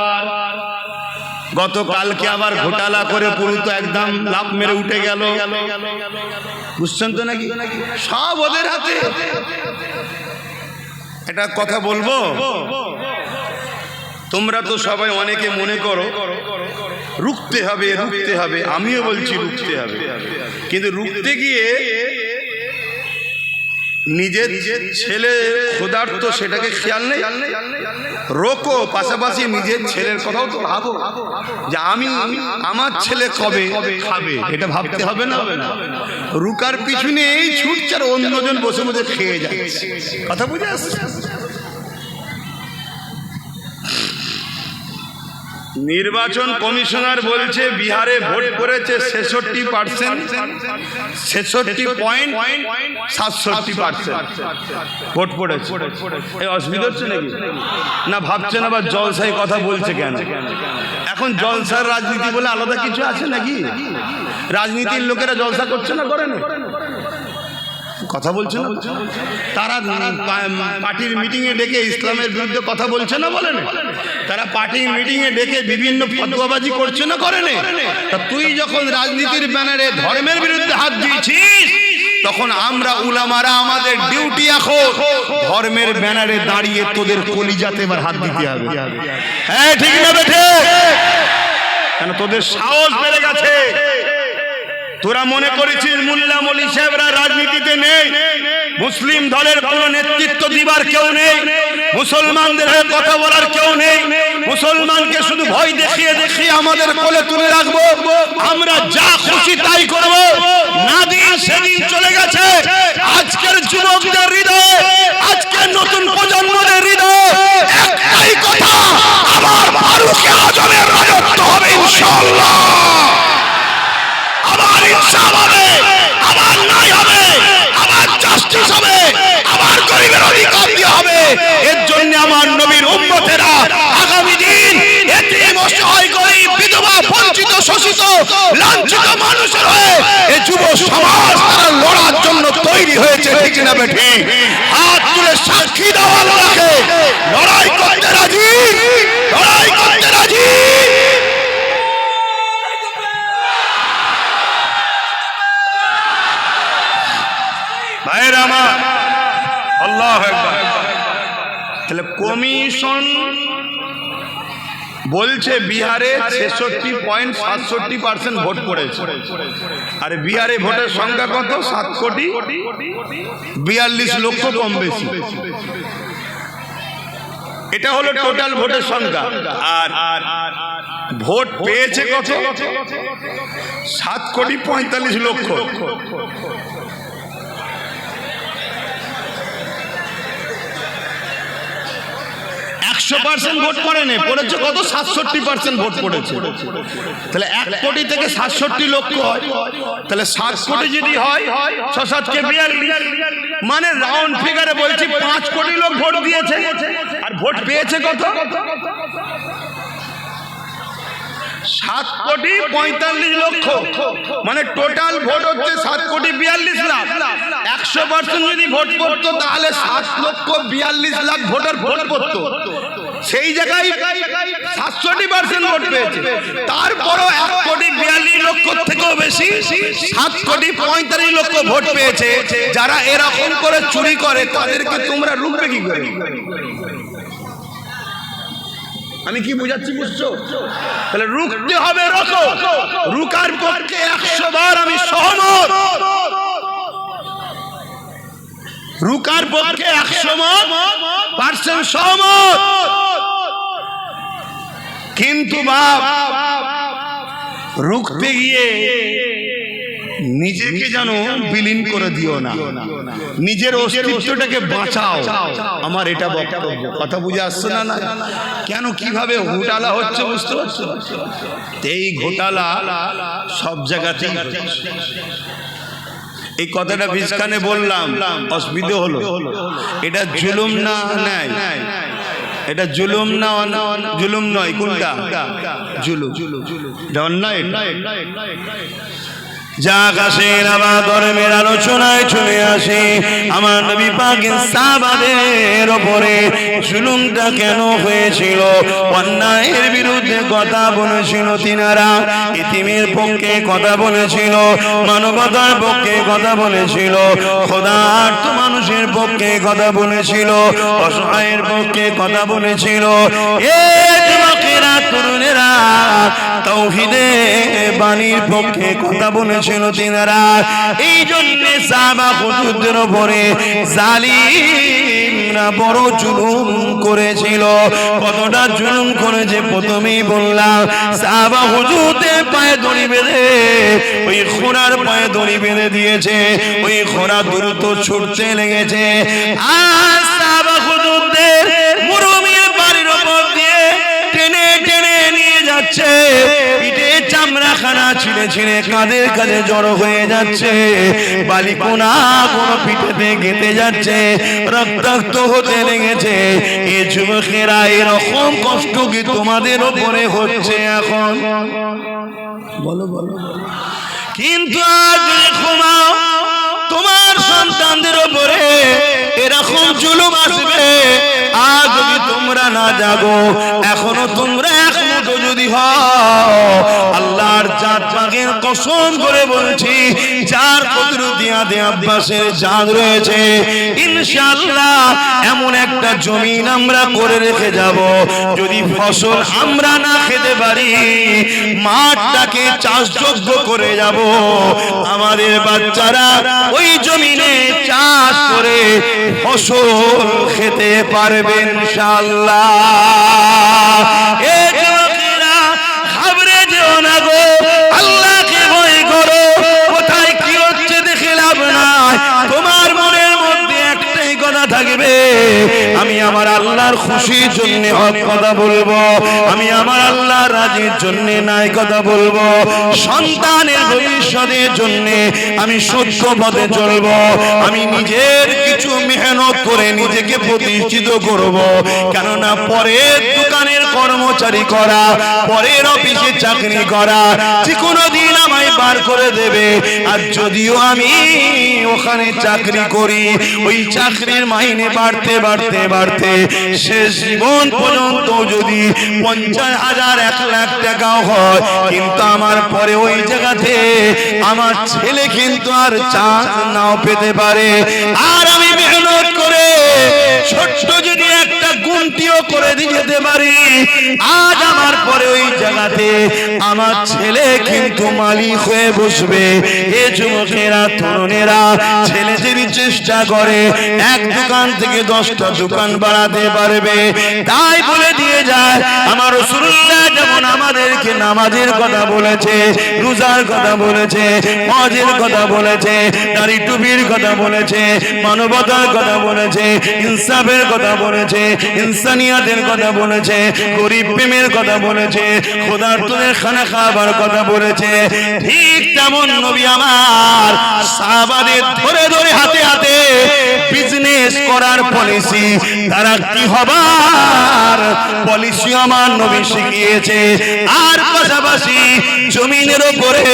গতকালকে আবার ঘোটালা করে পুরো তো একদম লাফ মেরে উঠে গেল, বুঝছেন তো নাকি? সব ওদের হাতে। এটা কথা বলবো, তোমরা তো সবাই অনেকে মনে করো রুখতে হবে রুখতে হবে, আমিও বলছি রুখতে হবে, কিন্তু রুখতে গিয়ে নিজের ছেলে ক্ষুধার্ত সেটাকে খেয়াল নেই, রোকো, পাশাপাশি নিজের ছেলের কথাও তো ভাবো যে আমি আমার ছেলে কবে খাবে, এটা ভাবতে হবে না? রুকার পিছনে এই ছুটছে আর অন্যজন বসে বসে খেয়ে যাচ্ছে। কথা বুঝে আসছে? নির্বাচন কমিশনার বলছে বিহারে ভোট করেছে 66%, 66.67% ভোট পড়েছে। এই অসুবিধা হচ্ছে নাকি? না ভাবছেন আবার জলসায় কথা বলছে কেন? এখন জলসার রাজনীতি বলে আলাদা কিছু আছে নাকি? রাজনীতির লোকেরা জলসা করছে না, করে না? কথা বলছে না? তারা পার্টির মিটিংয়ে ডেকে ইসলামের বিরুদ্ধে কথা বলছে না, বলে না? তারা পার্টির মিটিংয়ে ডেকে বিভিন্ন ফতোয়াবাজি করছে না, করে না? তা তুই যখন রাজনীতির ব্যানারে ধর্মের বিরুদ্ধে হাত দিয়েছিস, তখন আমরা উলামারা আমাদের ডিউটি এখন ধর্মের ব্যানারে দাঁড়িয়ে তোদের কলিজাতে এবার হাত দিতে হবে। হ্যাঁ, ঠিক না বেঠে? কেন তোদের সাহস বেড়ে গেছে। তোরা মনে করেছিস মোল্লা মলি সাহেবরা রাজনীতিতে নেই, মুসলিম দলের কোনো নেতৃত্ব দিবার কেউ নেই, মুসলমানদের হয়ে কথা বলার কেউ নেই, মুসলমানকে শুধু ভয় দেখিয়ে দেখিয়ে আমাদের কোলে তুলে রাখবো, আমরা যা খুশি তাই করব। না দিন সেদিন চলে গেছে। আজকের যুবকদের হৃদয়ে, আজকের নতুন প্রজন্মদের হৃদয়ে একটাই কথা, আমার ফারুক আজমের রাজত্ব হবে ইনশাআল্লাহ। আবার ইনসাফ হবে, আবার ন্যায় হবে, আবার জাস্টিস হবে, আবার গরিবের অধিকার দেওয়া হবে। এর জন্য আমার নবীর উম্মতেরা আগামী দিন এতিম, অসহায়, গরিব, বিধবা, বঞ্চিত, শোষিত, লাঞ্ছিত মানুষের হয়ে এই যুব সমাজ তারা লড়ার জন্য তৈরি হয়েছে। ঠিক না বেঠি? হাত তুলে সাক্ষী দাও আল্লাহকে, লড়াই করতে রাজি, লড়াই করতে রাজি। ভাইয়ের আমার, আল্লাহু আকবার। তাহলে কমিশন বলছে বিহারে 66.67% ভোট পড়েছে। আর বিহারে ভোটের সংখ্যা কত? 7,42,00,000 কম বেশি। এটা হলো টোটাল ভোটের সংখ্যা। আর ভোট পেয়েছে কত? 7,45,00,000। 100% ভোট পড়েনি, পড়েছে কত? 67% ভোট পড়েছে। তাহলে 1 কোটি থেকে 67 লক্ষ হয়, তাহলে 7 কোটি যদি হয় 6-7-42, মানে রাউন্ড ফিগারে বলছি 5 কোটি লোক ভোট দিয়েছে। আর ভোট পেয়েছে কত? 7,45,00,000। মানে টোটাল ভোট হচ্ছে 7,42,00,000। 100% যদি ভোট পড়তো তাহলে 7,42,00,000 ভোটার ভোট পড়তো। সেই জায়গায় 67% ভোট পেয়েছে। তারপরও 1,42,00,000 থেকেও বেশি 7,45,00,000 ভোট পেয়েছে। যারা এরকম করে চুরি করে তাদেরকে তোমরা রুখবে কি করে? আমি কি বুঝাচ্ছি, বুঝছো? তাহলে রুখতে হবে, রোকো। রুকার পক্ষে 100 বার আমি সহমত, রুকার পক্ষে 100% সহমত। কিন্তু বাপ, রুখতে গিয়ে নিজেকে যেন বিলীন করে দিও না, নিজের অস্তিত্বটাকে বাঁচাও। আমার এটা বক্তব্য। কথা বুঝে আসছে না? না কেন, কিভাবে ঘোটালা হচ্ছে বুঝতে পারছো? এই ঘোটালা সব জায়গাতেই। এই কথাটা বিষখানে বললাম, অসুবিধা হলো। এটা জুলুম না, নাই এটা জুলুম না? জুলুম নয়, কোনটা? জুলুম। এটা অন্যায়। যা কাশের আমার ধর্মের আলোচনায় চলে আসে, আমার নবী পাকের সাহাবাদের উপরে জুলুমটা কেন হয়েছিল, অন্যায়ের বিরুদ্ধে কথা বলেছিল তিনারা, ইতিমের পক্ষে কথা বলেছিল, মানবতার পক্ষে কথা বলেছিল, খোদার্থ মানুষের পক্ষে কথা বলেছিল, অসহায়ের পক্ষে কথা বলেছিল। যুবকেরা, তরুণেরা তাওহীদের বাণীর পক্ষে কথা বলেছিল তিনারা। এই জন্য সাহাবা হুজুরদের উপরে জালিমরা বড় জুলুম করেছিল। কতটা জুলুম করেছে প্রথমেই বললাম। সাহাবা হুজুরদের পায়ে দড়ি বেঁধে, ওই ঘোড়ার পায়ে দড়ি বেঁধে দিয়েছে, ওই ঘোড়া দ্রুত ছুটতে লেগেছে। আর সাহাবা হুজুরদের মুরুমির বাড়ির উপর দিয়ে টেনে টেনে নিয়ে যাচ্ছে, পিঠে চামড়া খানা ছিঁড়ে ছিঁড়ে কাঁধে কাঁধে জড়ো হয়ে যাচ্ছে, বালিকোনা কোনো পিঠেতে গেঁথে যাচ্ছে, রক্তাক্ত হতে লেগেছে। এ যুবকেরা, এরকম কষ্ট কি তোমাদের ওপরে হচ্ছে এখন? বলো বলো। কিন্তু আজ ঘুমাও, তোমার সন্তানদের ওপরে এরকম জুলুম আসবে। আজ যদি তোমরা না জাগো, এখনো তোমরা এক মুঠো যদি হও, আল্লাহর জাত পাকের কসম করে বলছি, যার কুদরতি আদে আব্বাসের জান রয়েছে, ইনশাআল্লাহ এমন একটা জমিন আমরা করে রেখে যাব, যদি ফসল আমরা না খেতে পারি, মাঠটাকে চাষযোগ্য করে যাব। আমাদের বাচ্চারা ওই জমিনে চাষ করে ফসল খেতে পারবে ইনশাআল্লাহ। এ যুবকেরা, ঘাবড়ে যেও না গো, আল্লাহকে ভয় করো। কোথায় কি হচ্ছে দেখে লাভ নাই, তোমার মনের মধ্যে একটাই কথা থাকবে, আমি আমার আল্লাহর খুশির জন্য হক কথা বলবো, আমি আমার আল্লাহর রাজির জন্য নাই কথা বলবো, সন্তানের ভবিষ্যতের জন্য আমি সত্য পথে চলবো, আমি নিজের কিছু মেহনত করে নিজেকে প্রতিষ্ঠিত করব। কেননা পরের দোকানের কর্মচারী করা, পরের অফিসে চাকরি করা, যে কোনো দিন আমায় বার করে দেবে। আর যদিও আমি ওখানে চাকরি করি, ওই চাকরির মাইনে বাড়তে বাড়তে বাড়তে শেষ জীবন পর্যন্ত যদি 50,000 1 লাখ টাকাও হয়, কিন্তু আমার পরে ওই জায়গাতে আমার ছেলে কিন্তু আর চান্স নাও পেতে পারে। আর আমি মেহনত করে ছোট্ট যদি একটা গুমটিও করে দিয়ে যেতে পারি, আজ আমার পরে ওই জায়গাতে আমার ছেলে কিন্তু মালিক হয়ে বসবে। এ যুবকেরা, তরুণেরা, ছেলে যদি চেষ্টা করে এক দোকান থেকে 10টা দোকান বাড়াতে পারবে। তাই বলে দিয়ে যায় আমার রাসূলুল্লাহ যেমন আমাদেরকে নামাজের কথা বলেছে, রোজার কথা বলেছে, হজের কথা বলেছে, দাড়ি টুপির কথা বলেছে, মানবতার কথা বলেছে, ইনসাফের কথা বলেছে, ইনসানিয়াতের কথা বলেছে, গরিব প্রেমের কথা বলেছে, খোদার্থদের খানা খাবার কথা বলেছে, ঠিক তেমন নবী আমার সাহাবাদের ধরে ধরে হাতে হাতে বিজনেস করার পলিসি, তারা কি হবার পলিসি আমার নবী শিখিয়েছে। আর পাশাপাশি জমিনের উপরে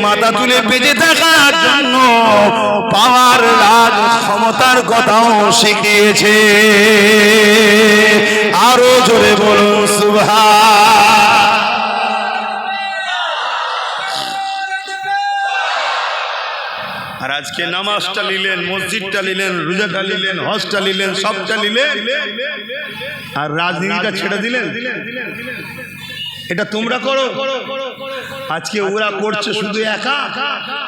মাথা তুলে বেঁচে থাকার জন্য পাওয়ার রাজ ক্ষমতার কথাও শিখিয়েছে। আরো জোরে বলুন সুবহান। আর আজকে নামাজটা নিলেন, মসজিদটা নিলেন, রোজাটা নিলেন, হজটা নিলেন, সবটা নিলেন, আর রাজনীতিটা ছেড়ে দিলেন। এটা তোমরা করো, আজকে ওরা করছে শুধু একা।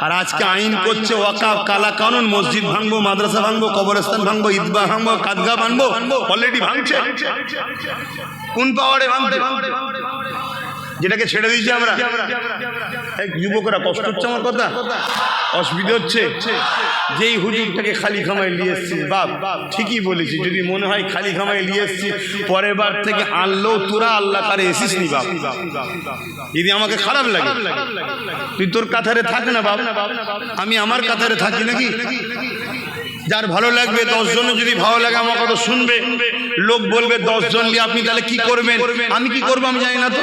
আর আজকে আইন করছে ওয়াকাফ, কালা কানুন, মসজিদ ভাঙবো, মাদ্রাসা ভাঙবো, কবরস্থান ভাঙবো, ঈদগাহ ভাঙবো, কাদগা ভাঙবো, অলরেডি ভাঙছে। কোন পাওয়ারে ভাঙছে? যেটাকে ছেড়ে দিয়েছি আমরা। যুবকরা কষ্ট হচ্ছে আমার কথা, অসুবিধা হচ্ছে। যেই হুজুরটাকে খালি খামাই নিয়ে এসছি, বাপ ঠিকই বলেছি, যদি মনে হয় খালি খামাই নিয়ে এসছি, পরের বার থেকে আনলেও তোরা আল্লাহ কারে এসিস নি বাপ। যদি আমাকে খারাপ লাগে, তুই তোর কাতারে থাক না বাপ, আমি আমার কাতারে থাকি নাকি? যার ভালো লাগবে 10 জনের যদি ভালো লাগে আমার কথা শুনবে, লোক বলবে 10 জন নিয়ে আপনি তাহলে কি করবেন? আমি কি করবো আমি জানি না তো,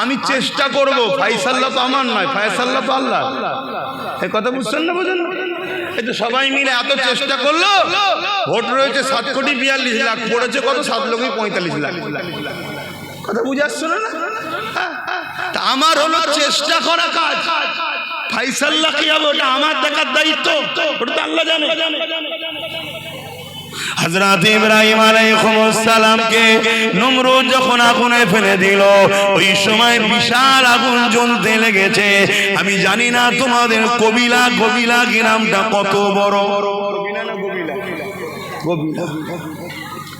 আমি চেষ্টা করব। ফায়সাল্লা তো আমার নয়, ফায়সাল্লা তো আল্লাহ। এই কথা বুঝছেন না? বোঝেন? এই তো সবাই মিলে এত চেষ্টা করলো, ভোট রয়েছে 7,42,00,000, পড়েছে কত? 7,45,00,000। কথা বুঝে আসছে না? তা আমার হলো চেষ্টা করা কাজ, ফায়সাল্লা কি হবে ওটা আমার দেখার দায়িত্ব, ওটা তো আল্লাহ জানে। হযরত ইব্রাহিম আলাইহিস সালামকে নমরুদ যখন আগুনে ফেলে দিল, ওই সময় বিশাল আগুন জ্বলতে লেগেছে। আমি জানি না তোমাদের কবিলা গ্রামটা কত বড়,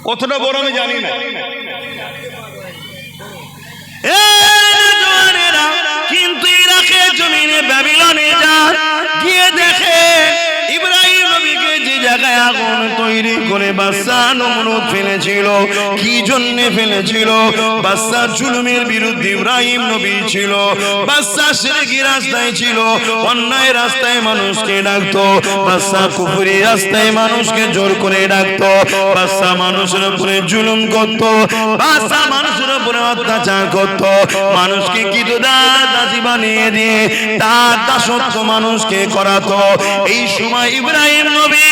কতটা বড় আমি জানি না। কিন্তু ইরাকের জমিনে ব্যাবিলনে যায়, গিয়ে দেখে ইব্রাহিম নবীকে যে জায়গায় আগুন তৈরি করে বাদশা নমরুদ ফেলেছিল, কি জন্য ফেলেছিল? বাদশা জুলুমের বিরুদ্ধে ইব্রাহিম নবী ছিল, বাদশা শিরকি রাস্তায় ছিল, অন্যায় রাস্তায় মানুষকে ডাকতো, বাদশা কুফরি রাস্তায় মানুষকে জোর করে ডাকতো, বাদশা মানুষের উপরে জুলুম করত, বাদশা মানুষের উপরে অত্যাচার করত, মানুষকে দাসী বানিয়ে দিয়ে তার দাসত্ব মানুষকে করাতো। এই সময় ইব্রাহিম নবী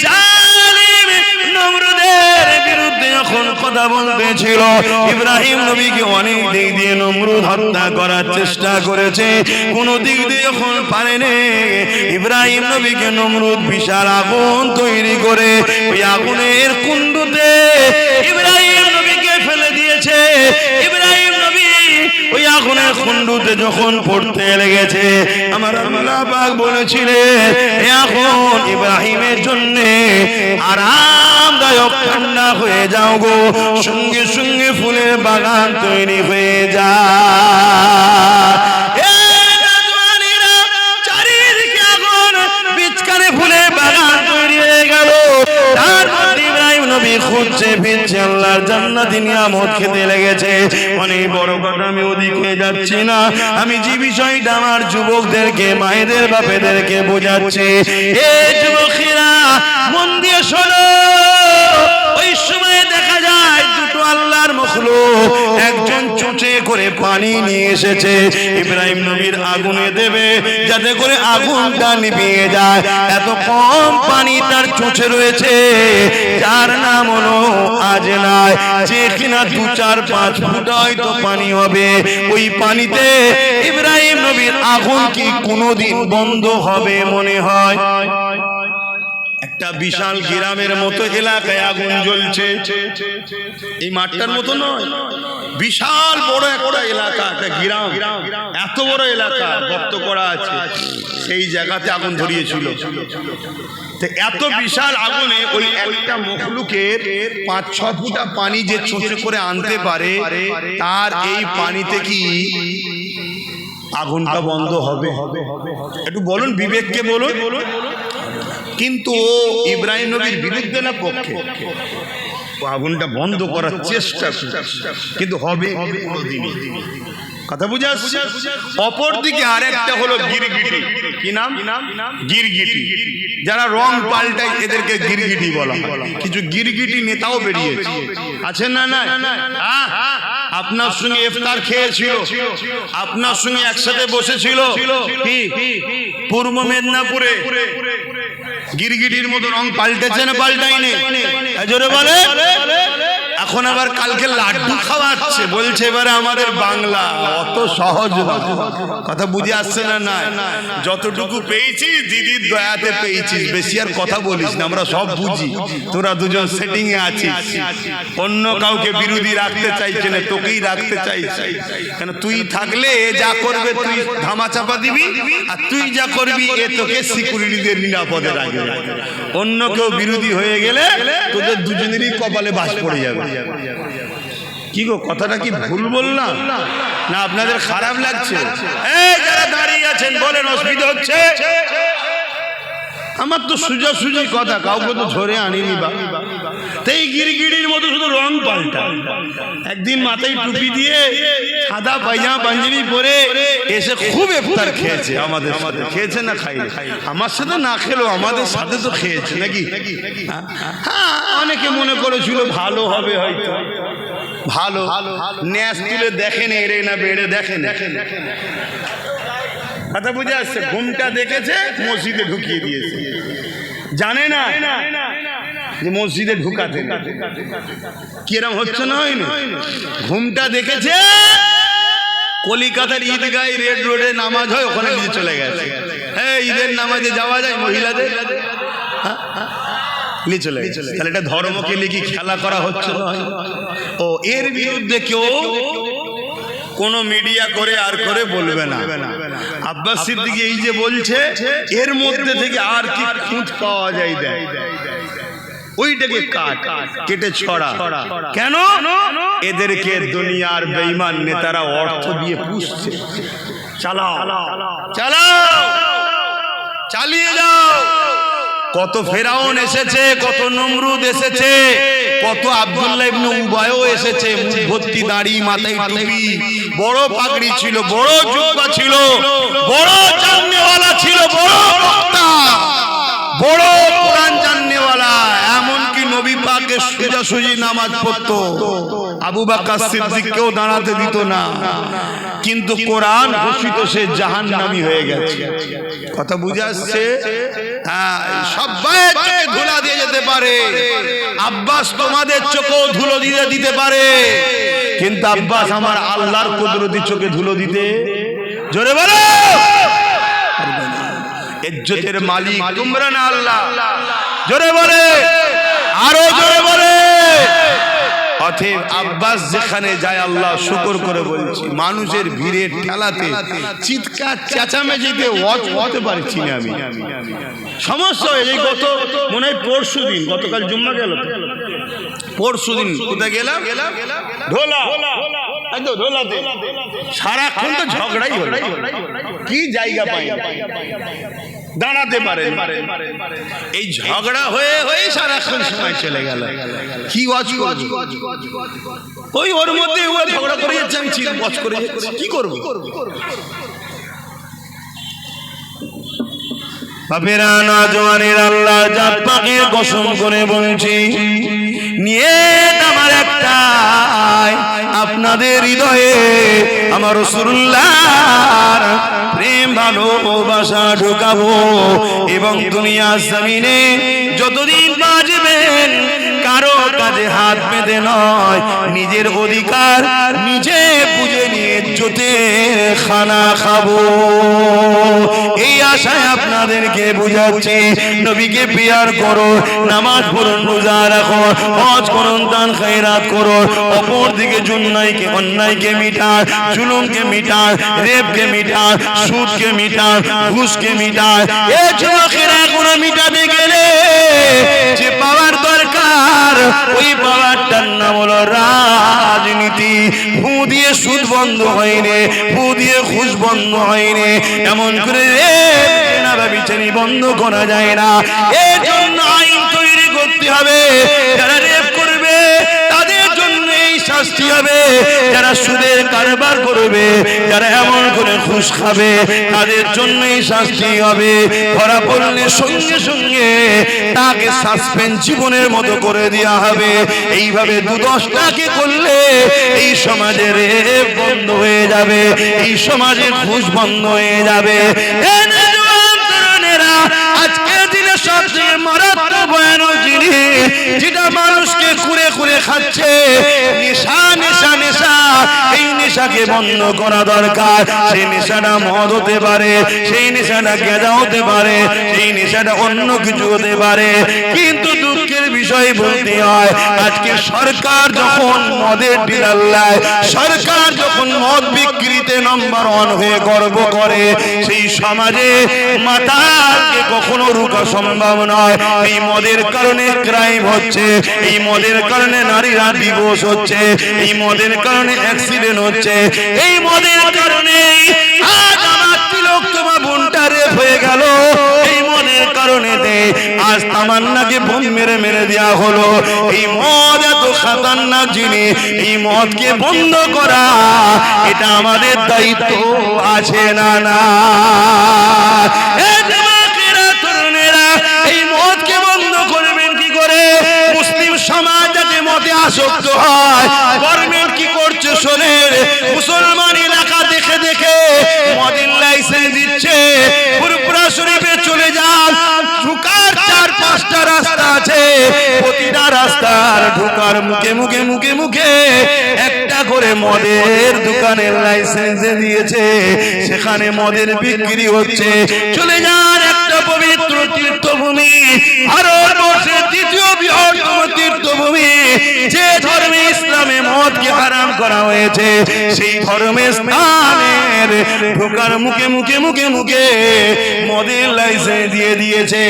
জালিম নমরুদের বিরুদ্ধে যখন কথা বলতেছিল, ইব্রাহিম নবীকে অনেক দিক দিয়ে নমরুদ হত্যা করার চেষ্টা করেছে, কোন দিক দিয়ে যখন পারেনি, ইব্রাহিম নবীকে নমরুদ বিশাল আগুন তৈরি করে ওই আগুনের কুণ্ডুতে ইব্রাহিম নবীকে ফেলে দিয়েছে। ইব্রাহিম নবী ওই আগুনের কুণ্ডুতে যখন পড়তে লেগেছে, আমার আল্লাহ পাক বলেছিলেন এখন ইব্রাহিমের জন্য আরামদায়ক ঠান্ডা হয়ে যাও গো, সঙ্গে সঙ্গে ফুলের বাগান তৈরি হয়ে যায়। চারিদিকে আগুন, বিচকানে ফুলের বাগান তৈরি হয়ে গেল। তার মধ্যে ইব্রাহিম নবী খুঁজছে ফিরছে, আল্লাহর জান্নাতি নিয়ামত খেতে লেগেছে। অনেক বড় কথা, আমি ওদিক হয়ে যাচ্ছি না, আমি যে বিষয়টা আমার যুবকদেরকে, মায়েদের বাপেদেরকে বোঝাচ্ছি, এ যুবকেরা মন দিয়ে শোনো। ওই সময় দেখা যায় দুটো আল্লাহর মখলুক, একজন চোঁচে করে পানি নিয়ে এসেছে, ইব্রাহিম নবীর আগুনে দেবে যাতে করে আগুনটা নিভিয়ে যায়। এত কম পানি তার চোঁচে রয়েছে, যার নাম হলো আজনায়, যে কিনা 2-4-5 ফুট হয়তো পানি হবে। ওই পানিতে ইব্রাহিম নবীর আগুন কি কোনোদিন বন্ধ হবে মনে হয়? একটা বিশাল গ্রামের মতো এলাকায় আগুন জ্বলছে, এই মাঠটার মতো নয়, বিশাল বড় একটা এলাকা, একটা গ্রাম, এত বড় এলাকা গর্ত করা আছে, সেই জায়গাতে আগুন ধরিয়েছিল। এত বিশাল আগুনে ওই একটা মখলুকের 5-6 ফুটা পানি যে চোঁচে করে আনতে পারে, তার এই পানিতে কি আগুনটা বন্ধ হবে? একটু বলুন, বিবেককে বলুন। কিন্তু ইব্রাহিম নবীর বিরুদ্ধে না পক্ষে, আগুনটা বন্ধ করার চেষ্টা, কিন্তু হবে কোনদিনই। কথা বুঝে আসছে? অপরদিকে আরেকটা হলো গিরগিটি। কি নাম? গিরগিটি। যারা রং পাল্টায় এদেরকে গিরগিটি বলা হয়। কিছু গিরগিটি নেতাও বেরিয়েছে, আছে না? না, আপনার সঙ্গে ইফতার খেয়েছিল, আপনার সঙ্গে একসাথে বসেছিল, কি পূর্ব মেদিনীপুরে গিরগিটির মতো রং পাল্টেছে না পাল্টাইনি? জোরে বলে। এখন আবার কালকে লাড্ডু খাওয়াচ্ছে, বলছে এবারে আমাদের বাংলা। অত সহজ কথা বুঝে আসছে না? না, যতটুকু পেয়েছিস দিদির দয়াতে পেয়েছিস, বেশি আর কথা বলিস না, আমরা সব বুঝি। তোরা দুজন সেটিং এ আছিস, অন্য কাউকে বিরোধী রাখতে চাইছে না, তোকেই রাখতে চাইছে। কেন তুই থাকলে যা করবে তুই ধামা চাপা দিবি, আর তুই যা করবি এ তোকে সিকিউরিটিদের নিরাপদে রাখবে। অন্য কেউ বিরোধী হয়ে গেলে তোদের দুজনেরই কপালে বাস পড়ে যাবে। কি গো, কথাটা কি ভুল বললাম না? আপনাদের খারাপ লাগছে? এই যারা দাঁড়িয়ে আছেন বলেন, অসুবিধা হচ্ছে? আমার তো সোজাসুজি কথা, কাউকে তো ধরে আনিনি বা। তাতেই গিরগিটির মতো শুধু রং পাল্টা। একদিন মাথায় টুপি দিয়ে সাদা পায়জামা পাঞ্জাবি পরে এসে খুব ইফতার খেয়েছে আমাদের সাথে। খেয়েছে না খাইনি? আমার সাথে না খেলো, আমাদের সাথে তো খেয়েছে নাকি? হ্যাঁ, অনেকে মনে করেছিল ভালো হবে, হয়তো ভালো ন্যাস তুলে দেখেন এড়ে না বেড়ে দেখেন। কথা বুঝে আসছে? ঘুমটা দেখেছে, মসজিদে ঢুকিয়ে দিয়েছে। জানে না যে মসজিদে ঢুকাতে কিরম হচ্ছে না হয় না। ঘুমটা দেখেছে, কলিকাতার ঈদগাঁয় রেড রোডে নামাজ হয়, ওখানে নিয়ে চলে গেছে। হ্যাঁ, ঈদের নামাজে যাওয়া যায় মহিলাদের, নিয়ে চলে গেছে। তাহলে এটা ধর্মকে নিয়ে কি খেলা করা হচ্ছে না? ও এর বিরুদ্ধে কেউ কোন মিডিয়া করে আর করে বলবে না। আব্বাস সিদ্দিকী এই যে বলছে, এর মধ্যে থেকে আর কি খুঁত পাওয়া যায় দেয়, ওইটাকে কেটে ছড়া। কেন? এদেরকে দুনিয়ার বেঈমান নেতারা অর্থ দিয়ে পুষছে। চালাও চালাও, চালিয়ে যাও। কত ফেরাউন এসেছে, কত নমরুদ এসেছে, কত আব্দুল্লাহ ইবনে উবায়ও এসেছে। মুখ ভর্তি দাড়ি, মাথায় টুপি, বড় পাগড়ি ছিল, বড় জুব্বা ছিল, বড় জাননেওয়ালা ছিল, বড় বক্তা, বড় কোরআন জাননেওয়ালা। এমনকি নবী পাকের সোজাসুজি নামাজ পড়তো। আবু বকর সিদ্দিককেও দাঁড়াতে দিত না, কিন্তু কোরআন ঘোষিত সে জাহান্নামী হয়ে গেছে। কথা বুঝে আসছে? হ্যাঁ, সবাই চোখে ধুলা দিয়ে যেতে পারে। আব্বাস তোমাদের চোখেও ধুলো দিয়ে দিতে পারে, কিন্তু আব্বাস আমার আল্লাহর কুদরতি চোখে ধুলো দিতে, জোরে বলো, ইজ্জতের মালিক তোমরা না আল্লাহ। জোরে বলে, আরো জোরে বলে। অতএব আব্বাস যেখানে যায়, আল্লাহ শুকর করে বলছি, মানুষের ভিড়ে ঠেলাতে, চিৎকার চেঁচামেচিতে ওয়াজ করতে পারছি না আমি। সমস্যা এই গত মনে হয় পরশু দিন, গতকাল জুম্মা গেল, পরশু দিন কোথায় গেলাম? ঢোলা, ঢোলাতে সারাক্ষণ তো ঝগড়াই হলো, কি জায়গা পাই দাঁড়াতে পারে। এই ঝগড়া হয়ে হয়ে সারাক্ষণ সময় চলে গেল। কি ওয়াজ করব? ওই ওর মধ্যে ও ঝগড়া করে যাচ্ছে, আমি ওয়াজ করে যাচ্ছি, কি করব? বাপেরা, নওজওয়ানের আল্লাহ জাত পাকের কসম করে বলছি, নিয়ে আমার একটাই, আপনাদের হৃদয়ে আমার রাসূলুল্লাহর প্রেম ভালোবাসা ঢোকাবো, এবং দুনিয়ার জমিনে যতদিন বাঁচবেন কারো কাজে হাত বেঁধে নয়, নিজের অধিকার নিজে বুঝে নিয়ে ইজ্জতে খানা খাবো। এই আশায় আপনাদেরকে বুঝাচ্ছি, নবীকে পিয়ার করো, নামাজ পড়ুন, রোজা রাখো, হজ করুন, দান খায়রাত করো। অপর দিকে অন্যায়কে মিটান, জুলুমকে মিটান, রেপকে মিটান, সুদকে মিটান, ঘুষকে মিটান। এই যুবকেরা কোনো মিটাতে গেলে যে পাওয়ার দরকার, ওই পাওয়ারটার নাম হলো রাজনীতি। ফু দিয়ে সুদ বন্ধ হয়নি, ফু দিয়ে ঘুষ বন্ধ হয়নি, এমন করে বিচারি বন্ধ করা যায় না। এই জন্য আইন তৈরি করতে হবে। যারা রেপ করবে তাদের জন্য এই শাস্তি হবে, যারা সুদের কারবার করবে, যারা এমন করে ঘুষ খাবে তাদের জন্য এই শাস্তি হবে। ধরা পড়লে সঙ্গে সঙ্গে তাকে সাসপেন্ড জীবনের মতো করে দেওয়া হবে। এইভাবে 2-10টাকে করলে এই সমাজের রেপ বন্ধ হয়ে যাবে, এই সমাজের ঘুষ বন্ধ হয়ে যাবে। আজকের দিনে সবচেয়ে মারাত্মক ভয়ানক জিনিস যেটা মানুষকে কুরে কুরে খাচ্ছে, নেশা নেশা নেশা। এই নেশাকে বন্ধ করা দরকার। সেই নেশাটা মদ হতে পারে, সেই নেশাটা গেঁজা হতে পারে, সেই নেশাটা অন্য কিছু হতে পারে। কিন্তু দুঃখের বিষয় বলতে হয়, আজকে সরকার যখন মদের ডিলার লায়, সরকার যখন মদ বিক্রিতে নম্বর 1 হয়ে গর্ব করে, সেই সমাজে মাতালকে কখনো রুখা সম্ভব নয়। এই মদের কারণে ক্রাইম হচ্ছে, এই মদের কারণে নারীরা ডিভোর্স হচ্ছে, এই মদের কারণে অ্যাক্সিডেন্ট হচ্ছে, এই মদের কারণে আজ আমার তিলক তোমার বোনটা রেপ হয়ে গেল, এই মদের কারণে কারণেতে আজ তামান্নাকে বোম মেরে মেরে দেওয়া হলো। এই মদ এত খাতারনাক জিনিস, এই মদকে বন্ধ করা এটা আমাদের দায়িত্ব আছে না না? এই মদকে বন্ধ করবেন কি করে? মুসলিম সমাজ যাতে মদে আসক্ত হয়, গভর্নমেন্ট কি করছে শোনেন, মুসলমান এলাকা দেখে দেখে মদের লাইসেন্স দিচ্ছে। ফুরফুরা শরীফে চলে যান, ঢুকার 4-5টা রাস্তা আছে, প্রতিটা রাস্তার ঢুকার মুখে মুখে মুখে মুখে একটা করে মদের দোকানের লাইসেন্স দিয়েছে, সেখানে মদের বিক্রি হচ্ছে। চলে যান একটা পবিত্র তীর্থভূমি, ভারতবর্ষের দ্বিতীয় বৃহত্তম তীর্থভূমি, যে ধর্মে ইসলামে মদকে হারাম করা হয়েছে, সেই ধর্মের স্থানের ঢোকার মুখে মুখে মুখে মুখে মদের লাইসেন্স দিয়ে দিয়েছে।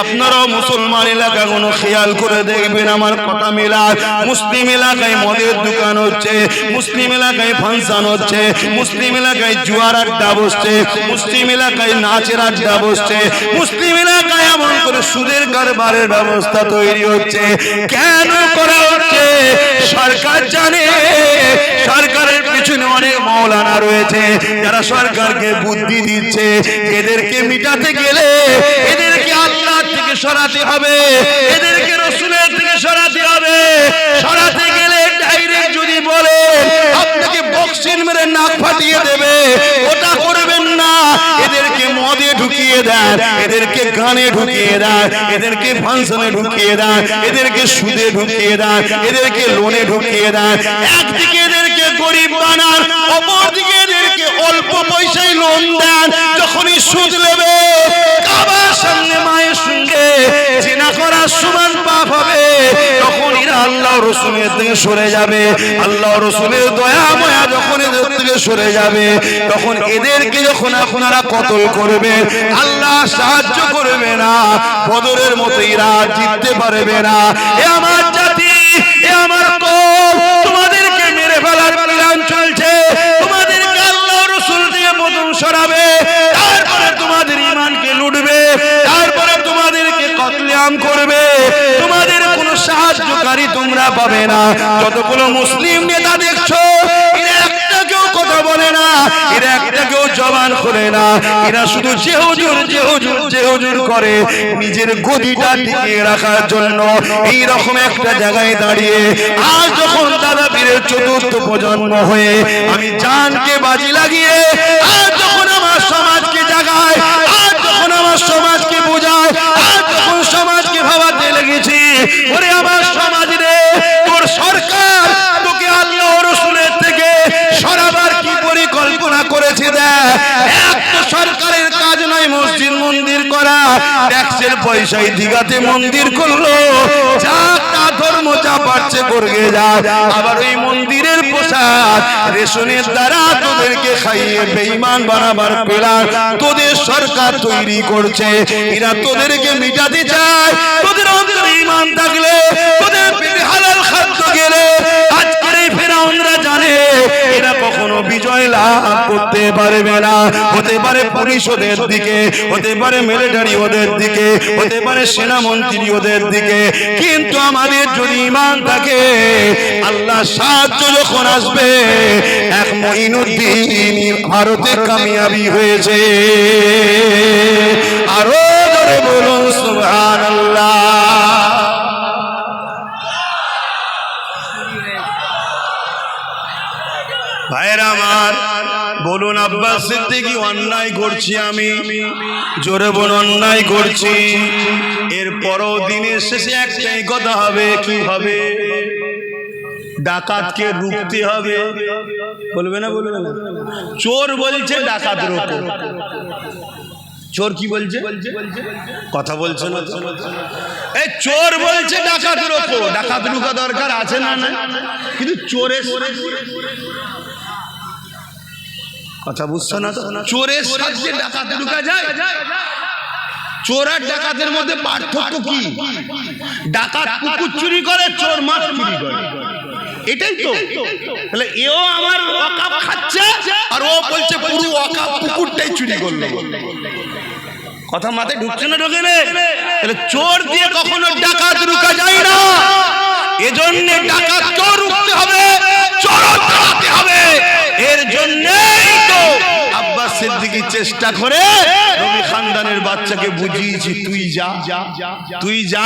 আপনারাও মুসলমান এলাকাগুলো খেয়াল করে দেখবেন, আমার কথা মেলায়। মুসলিম এলাকায় মদের দোকান হচ্ছে, মুসলিম এলাকায় ফাংশন হচ্ছে, মুসলিম এলাকায় জুয়ার আড্ডা বসছে, মুসলিম এলাকায় নাচের আড্ডা বসছে, মুসলিম এলাকায় এমন করে সুদের কারবারের ব্যবস্থা তৈরি হচ্ছে। কেন করা হচ্ছে? সরকার জানে, সরকারের পিছনে অনেক মাওলানা রয়েছে যারা সরকারকে বুদ্ধি দিচ্ছে। এদেরকে মিটাতে গেলে এদেরকে আল্লাহ থেকে সরাতে হবে, এদেরকে রাসূলের থেকে সরাতে হবে। সরাতে গেলে ডাইরেক্ট যদি বলে আপনাকে বক্সিং মেরে নাক ফাটিয়ে দেবে, ওটা করবেন না। এদেরকে মদে ঢুকিয়ে দেন, এদেরকে গানে ঢুকিয়ে দেন, এদেরকে ফাংশনে ঢুকিয়ে দেন, এদেরকে সুদে ঢুকিয়ে দেন, এদেরকে লোনে ঢুকিয়ে দেন। একদিকে এদেরকে গরিব বানান, অপরদিকে এদেরকে অল্প পয়সায় লোন দেন। যখনই সুদ নেবে, কাবার সামনে মায়ের সঙ্গে জিনা করার সমান পাপ হবে, তখন এরা আল্লাহ রাসূলের থেকে সরে যাবে। আল্লাহ রাসূলের দয়া মায়া যখন এদের থেকে সরে যাবে, তখন এদেরকে যখন আপনারা কতল করবেন, আল্লাহ সাহায্য করবে না। বদরের মতো এরা জিততে পারবে না। এ আমার জাতি, এ আমার কওম, তোমাদেরকে মেরে ফেলার প্ল্যান চলছে। তোমাদেরকে আল্লাহ রাসূল দিয়ে বদল সরাবে, তারপরে তোমাদের ঈমানকে লুটবে, তারপরে তোমাদেরকে কতলেআম করবে। তোমাদের কোনো সাহায্যকারী তোমরা পাবে না। যতগুলো মুসলিম নেতা দেখছো, এরা একটা কেউ কথা বলে না, এরা একটা কেউ জবান খোলে না। এরা শুধু যে হুজুর যে হুজুর যে হুজুর করে নিজের গদিটা টিকিয়ে রাখার জন্য। এই রকম একটা জায়গায় দাঁড়িয়ে আজ যখন দাদা পীরের 4র্থ প্রজন্ম হয়ে আমি জানকে বাজি লাগিয়ে আজ যখন আমার সমাজকে জাগায়, আজ যখন আমার সমাজকে বোঝায়, আজ যখন সমাজকে ভাবাতে লেগেছি, ওরে আমার সমাজ রে, তোর সরকার তোকে আল্লাহ রাসূলের থেকে সরাবার কি পরিকল্পনা করেছে দেখ। এক তো সরকারের কাজ নয় মসজিদ মন্দির করা, ট্যাক্সের পয়সায় দিঘাতে মন্দির করলো, যা তা ধর্ম যা পারছে করবে যা। আবার ওই মন্দিরের পোশাক রেশনের দ্বারা তোদেরকে খাইয়ে বেঈমান বানাবার প্ল্যান তোদের সরকার তৈরি করছে। এরা তোদেরকে মিটাতে চায়। তোদের অন্তরে ঈমান থাকলে, তোদের পেটে হালাল খাদ্য গেলে, আজকের এই ফেরাউনরা জানে এরা কখনো বিজয় লাভ করতে পারবে না। হতে পারে পুলিশ ওদের দিকে, হতে পারে মিলিটারি ওদের দিকে, হতে পারে সেনামন্ত্রী ওদের দিকে, কিন্তু আমাদের যদি ঈমান থাকে, আল্লাহ সাহায্য যখন আসবে, এক মঈনুদ্দিন ভারতে কামিয়াবি হয়েছে। আরো জোরে বলুন সুবহানাল্লাহ। ভাইরা আমার, বলুন আব্বাস সিদ্দিকী অন্যায় করছি আমি, জোরে বলুন অন্যায় করছি। এরপরও দিনের শেষে একটাই কথা হবে, কি হবে? ডাকাতকে রুখতে হবে। বলবে না? বলবে না? চোর বলছে ডাকাত রোকো। চোর কি বলছে? কথা বলছে না। এই চোর বলছে ডাকাত রোকো। ডাকাত রুখা দরকার আছে না? না, কিন্তু চোরের কথা বুঝছো না তো? চোরের সাথে ডাকাত ঢুকা যায়? চোর আর ডাকাতের মধ্যে পার্থক্য কি? ডাকাত কুকুর চুরি করে, চোর মাছ চুরি করে, এটাই তো। তাহলে এও আমার ওয়াকাফ খাচ্ছে, আর ও বলছে পুরো ওয়াকাফ কুকুরটাই চুরি করলো। কথা মাথায় ঢুকছে না ঢোকে না? তাহলে চোর দিয়ে কখনো ডাকাত রুকা যায় না। এজন্য ডাকাতকেও রুখতে হবে, চোরও তাড়াতে হবে। এর জন্যই তো আব্বাস সিদ্দিকী চেষ্টা করে রবি খানদানের বাচ্চাকে বুঝিয়েছি, তুই যা তুই যা।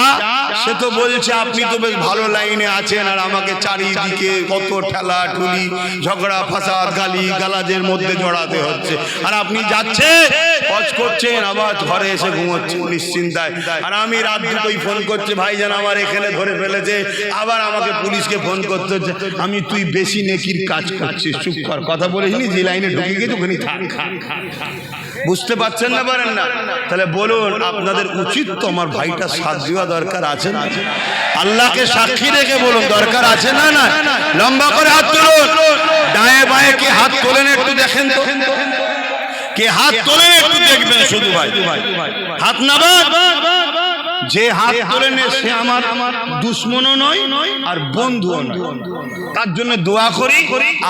সে তো বলছে আপনি তো বেশ ভালো লাইনে আছেন, আর আমাকে চারিদিকে কত ঠেলা ঠুলি, ঝগড়া ফাসাদ, গালি গালাজের মধ্যে জড়াতে হচ্ছে। আর আপনি যাচ্ছেন, হজ করছেন, আবার ঘরে এসে ঘুমোচ্ছেন নিশ্চিন্তায়। আর আমি রাত দুটোই ফোন করছে, ভাইজান আমার এখানে ধরে ফেলেছে, আবার আমাকে পুলিশকে ফোন করতে হচ্ছে। আমি তুই বেশি নেকির কাজ করছিস, চুপ কর। কথা বলিসনি, যে লাইনে ঢুকে গেছে ওখানে থাক। বুঝতে পারছেন না, পারেন না? তাহলে বলুন, আপনাদের উচিত তো আমার ভাইটা সাথ দেওয়া দরকার আছে না? আল্লাহকে সাক্ষী রেখে বলুন, দরকার আছে না? না, লম্বা করে হাত তুলুন। ডায়ে বায়ে কে হাত তোলেন একটু দেখেন তো, কে হাত তোলেন একটু দেখবেন শুধু। ভাই হাত নামান। যে হাত তোলেন সে আমার দুশ্মনও নয় আর বন্ধুও নয়। তার জন্য দোয়া করি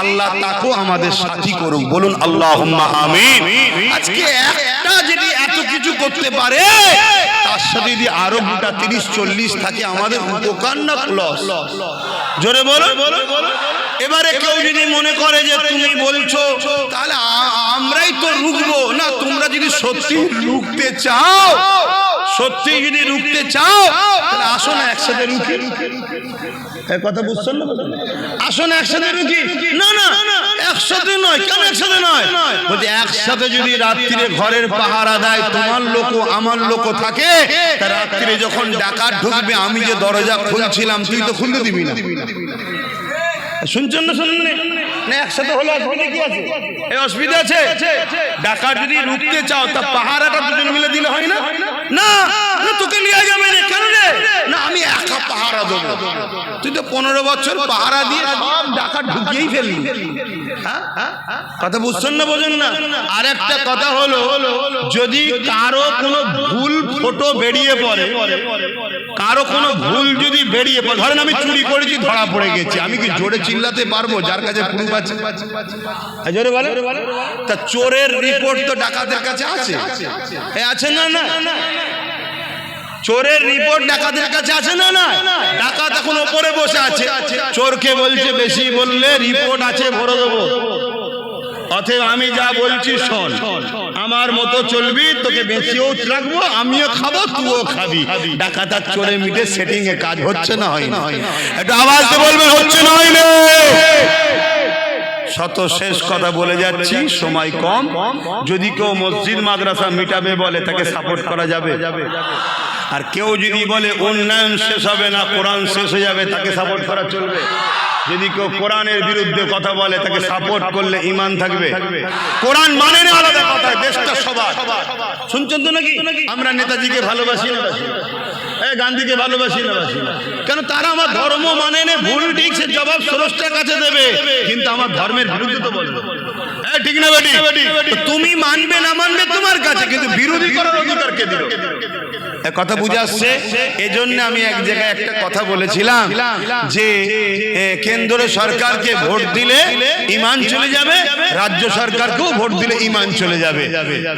আল্লাহ তাকেও আমাদের সাথী করুক। বলুন আল্লাহুম্মা আমিন। আজকে একটা যদি এত কিছু করতে পারে, তার সাথে যদি আরো গোটা 30-40 থাকে, আমাদের উপকার না লস? জোরে বলো। এবারে কেউ যদি মনে করে যে তুমি বলছো তাহলে আমরাই তো রুখবো না, তোমরা যদি সত্যি রুখতে চাও, সত্যি যদি রুখতে চাও, তাহলে আসো না একসাথে রুখি। কথা বুঝছেন না? আসো না একসাথে রুখি। না না, একসাথে নয়। কেন একসাথে নয়? বলতে একসাথে যদি রাত্রিরে ঘরের পাহারা দেয়, তোমার লোকও আমার লোকও থাকে, তা রাত্রিরে যখন ডাকাত ঢুকবে, আমি যে দরজা খুলছিলাম তুই তো খুলতে দিবি না। শুনছেন না? শুনুন না, একসাথে হলো অসুবিধা কি আছে? এই অসুবিধা আছে? ডাকাত যদি রুখতে চাও, তা পাহারাটা দুজন মিলে দিলে হয় না? না, তোকে নিয়ে যাবে না। কেন রে? না, আমি একা পাহারা দেবো। তুই তো 15 বছর পাহারা দিয়ে সব ডাকাত ঢুকিয়েই ফেললি। কথা বুঝছেন না? বোঝেন না? আর একটা কথা হলো, যদি কারো কোনো ভুল ফটো বেরিয়ে পড়ে, কারো কোনো ভুল যদি বেরিয়ে পড়ে, ধরেন আমি চুরি করেছি, ধরা পড়ে গেছি, আমি কি জোরে চিল্লাতে পারবো যার কাছে প্রুফ আছে? জোরে বলে। তা চোরের রিপোর্ট তো ডাকাতের কাছে আছে, আছে না? না, চোরের রিপোর্ট ডাকাতের কাছে আছে না? না, ডাকাত এখন ওপরে বসে আছে, চোরকে বলছে বেশি বললে রিপোর্ট আছে, ভরে দেবো। অতএব আমি যা বলছি শোন, আমার মতো চলবি, তোকে বেঁচেও রাখবো, আমিও খাবো, তুইও খাবি। ডাকাত আর চোরে মিটে সেটিং এ কাজ হচ্ছে না? হয় না? একটু আওয়াজ দিয়ে বলবেন, হচ্ছে না? হয় না? শত শেষ কথা বলে যাচ্ছি, সময় কম। যদি কেউ মসজিদ মাদ্রাসা মিটাবে বলে, তাকে সাপোর্ট করা যাবে। আর কেউ যদি বলে উন্নয়ন শেষ হবে না, কোরআন শেষ হয়ে যাবে, তাকে সাপোর্ট করা চলবে। যদি কেউ কোরআনের বিরুদ্ধে কথা বলে, তাকে সাপোর্ট করলে ঈমান থাকবে। কোরআন মানে না আলাদা কথা, দেশটা সবার। শুনছেন তো নাকি? আমরা নেতাজিকে ভালোবাসি না, গান্ধীকে ভালোবাসি না? কেন? তারা আমার ধর্ম মানে না। ভুল ঠিক সে জবাব স্রষ্টার কাছে দেবে, কিন্তু আমার ধর্মের বিরুদ্ধে তো বলবে। ঠিক না বেটি? তুমি মানবে না মানবে তোমার কাছে, কিন্তু বিরোধী করার অধিকার কে দিল? কথা বুঝে আসছে? এজন্য আমি এক জায়গায় একটা কথা বলেছিলাম যে কেন্দ্র সরকারকে ভোট দিলে ঈমান চলে যাবে, রাজ্য সরকারকেও ভোট দিলে ঈমান চলে যাবে।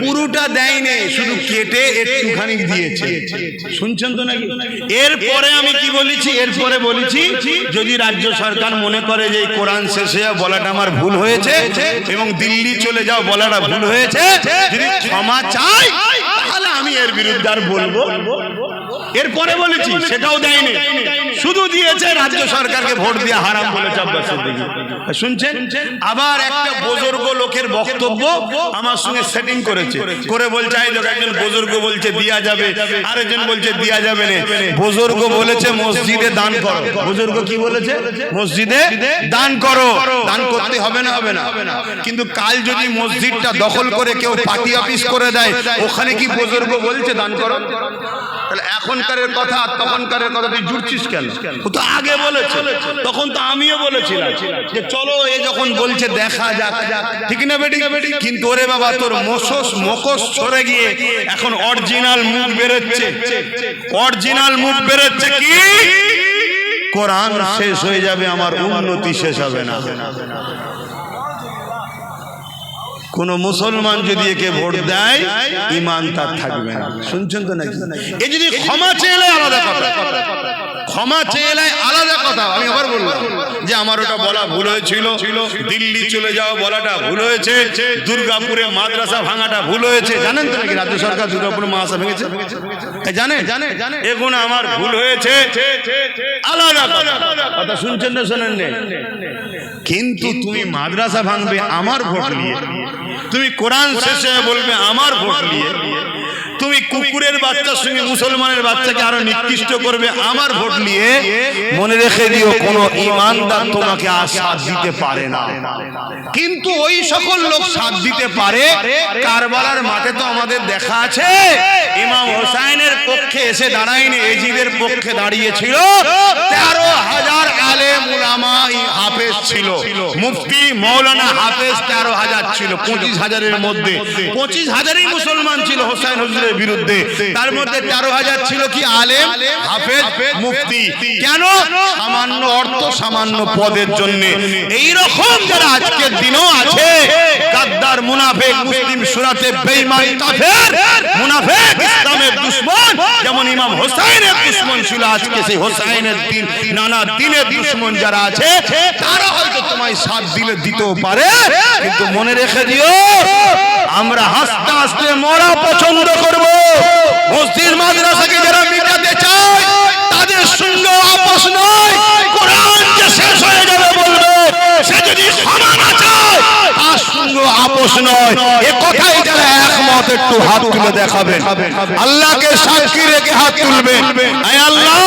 পুরোটা দেয়নি, শুধু কেটে একটুখানি দিয়েছে। শুনছেন তো নাকি? এরপরে আমি কি বলেছি? এরপরে বলেছি, যদি রাজ্য সরকার মনে করে যে কোরআন শেষে বলাটা আমার ভুল হয়েছে এবং দিল্লি চলে যাও বলাটা ভুল হয়েছে, যদি ক্ষমা চাই, তাহলে আমি এর বিরুদ্ধে আর বলবো। এরপরে বলেছি, সেটাও দেয়নি, শুধু দিয়েছে রাজ্য সরকারকে ভোট দিয়ে হারাম বলেছে আব্বাস সিদ্দিকী। শুনছেন? আবার একটা বুজুর্গ লোকের বক্তব্য আমার সঙ্গে সেটিং করেছে, করে বলছে একজন বুজুর্গ বলছে দিয়া যাবে, আরেকজন বলছে দিয়া যাবে না। বুজুর্গ বলেছে মসজিদে দান করো। বুজুর্গ কি বলেছে? মসজিদে দান করো। দান করতে হবে না? হবে না। কিন্তু কাল যদি মসজিদটা দখল করে কেউ পার্টি অফিস করে দেয়, ওখানে কি বুজুর্গ বলছে দান করো? তাহলে এখনকারের কথা তখনকারের কথা তুই জুড়ছিস কেন? ও তো আগে বলেছে, তখন তো আমিও বলেছিলাম যে চলো এ যখন বলছে দেখা যাক, ঠিক না বেটি? কিন্তু ওরে বাবা, তোর মুখোশ সরে গিয়ে এখন অরিজিনাল মুখ বেরোচ্ছে। অরিজিনাল মুখ বেরোচ্ছে কি? কোরআন শেষ হয়ে যাবে, আমার উন্নতি শেষ হবে না। কোন মুসলমান যদি একে ভোট দেয় ঈমান তার থাকবে না। শুনছেন তো নাকি? এ যদি ক্ষমা চেয়ে আলাদা কথা, ক্ষমা চেয়ে আলাদা কথা। আমি আবার বললাম যে আমার ওটা বলা ভুল হয়েছিল, দিল্লি চলে যাওয়া বলাটা ভুল হয়েছে, দুর্গাপুরে মাদ্রাসা ভাঙাটা ভুল হয়েছে। জানেন তো নাকি রাজ্য সরকার দুর্গাপুরে মাদ্রাসা ভেঙেছে? জানে এগুলো আমার ভুল হয়েছে, আলাদা কথা। শুনছেন না শোনেন? কিন্তু তুমি মাদ্রাসা ভাঙবে আমার ভোট নিয়ে, তুমি কোরআন শেষে বলবে আমার ভোট নিয়ে, তুমি কুকুরের বাচ্চার সঙ্গে মুসলমানের বাচ্চাকে আরো নিকৃষ্ট করবে আমার ভোট নিয়ে, মনে রেখে দিও কোন ঈমানদার তোমাকে আর সাথ দিতে পারে না। কিন্তু ওই সকল লোক সাথ দিতে পারে। কারবালার মাঠে তো আমাদের দেখা আছে ইমাম হোসাইনের পক্ষে এসে দাঁড়ায়নি, এজিদের পক্ষে দাঁড়িয়েছিল 13,000 আলেম উলামা হাফেজ ছিল, মুফতি মৌলানা হাফেজ 13,000 ছিল। 25,000-এর মধ্যে 25,000ই মুসলমান ছিল হোসাইন হুজুরের বিরুদ্ধে। তার মধ্যে 13,000 ছিল কি আলেম, হাফেজ, মুফতি। কেন? সামান্য অর্থ, সামান্য পদের জন্য। এই রকম যারা আজকের দিনও আছে, গাদ্দার, মুনাফিক, মুসলিম সুরাতে বেঈমান, কাফের, মুনাফিক, ইসলামের দুশমন, যেমন ইমাম হোসাইনের দুশমন ছিল, আজকে সেই হোসাইনের দিন নানা দিনের দুশমন যারা আছে, তারা হয়তো তোমায় সাথ দিলে দিতেও পারে। কিন্তু মনে রেখে দিও, আমরা হাসতে হাসতে মরা পছন্দ করব। মসজিদ মাদ্রাসাকে যারা মিটাতে চায় তাদের সঙ্গে আপোষ নয়। কোরআন যে শেষ হয়ে যাবে বলবে, সে যদি ক্ষমা না চায় তার সঙ্গে আপোষ নয়। এ কথাই যারা একমত একটু হাত তুলে দেখাবে, আল্লাহকে সাক্ষী রেখে হাত তুলবে। আয় আল্লাহ,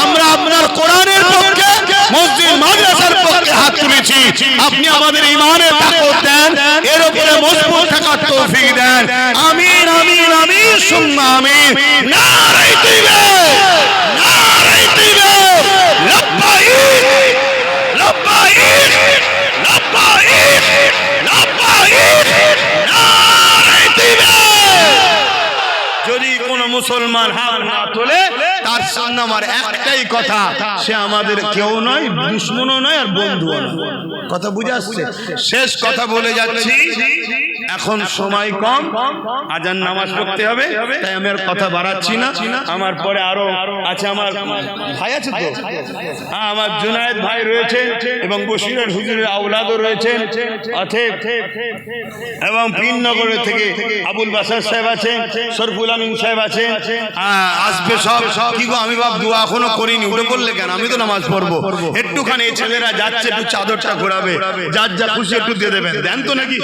আমরা আপনার কোরআনের পক্ষে, মসজিদ মাদ্রাসার পক্ষে হাত তুলেছি। আপনি আমাদের ঈমানের তাকত দেন, এর উপরে মজবুত থাকার তৌফিক দেন। আমিন আমিন আমিন সুম্মা আমিন। নারে তাকবীর, নারে তাকবীর, লব্বাইক লব্বাইক লব্বাইক লব্বাইক, নারে তাকবীর। যদি কোন মুসলমান হাত না তোলে তার সঙ্গে আমার একটাই কথা, সে আমাদের কেউ নয়, দুশমনও নয়, আর বন্ধুও নয়। কথা বুঝে আসছে? শেষ কথা বলে যাচ্ছি, এখন সময় কম, আজান নামাজ পড়তে হবে, তাই আমি আর কথা বাড়াচ্ছি না। আমার পরে আরো আছে, আমার ভাই আছে তো, হ্যাঁ, আমার জুনায়েদ ভাই রয়েছে এবং বশিরের হুজুরের আওলাদও রয়েছে, এবং পিননগর থেকে আবুল বাসার সাহেব আছে, শরফুল আমিন সাহেব আছে, আসবে সব। কি গো, আমি বাপ দোয়া এখনো করিনি, উঠে বললে কেন? আমি তো নামাজ পড়বো। একটুখানি এই ছেলেরা যাচ্ছে, একটু চাদরটা ঘোরাবে, যার যা খুশি একটু দিয়ে দেবেন। দেন তো নাকি?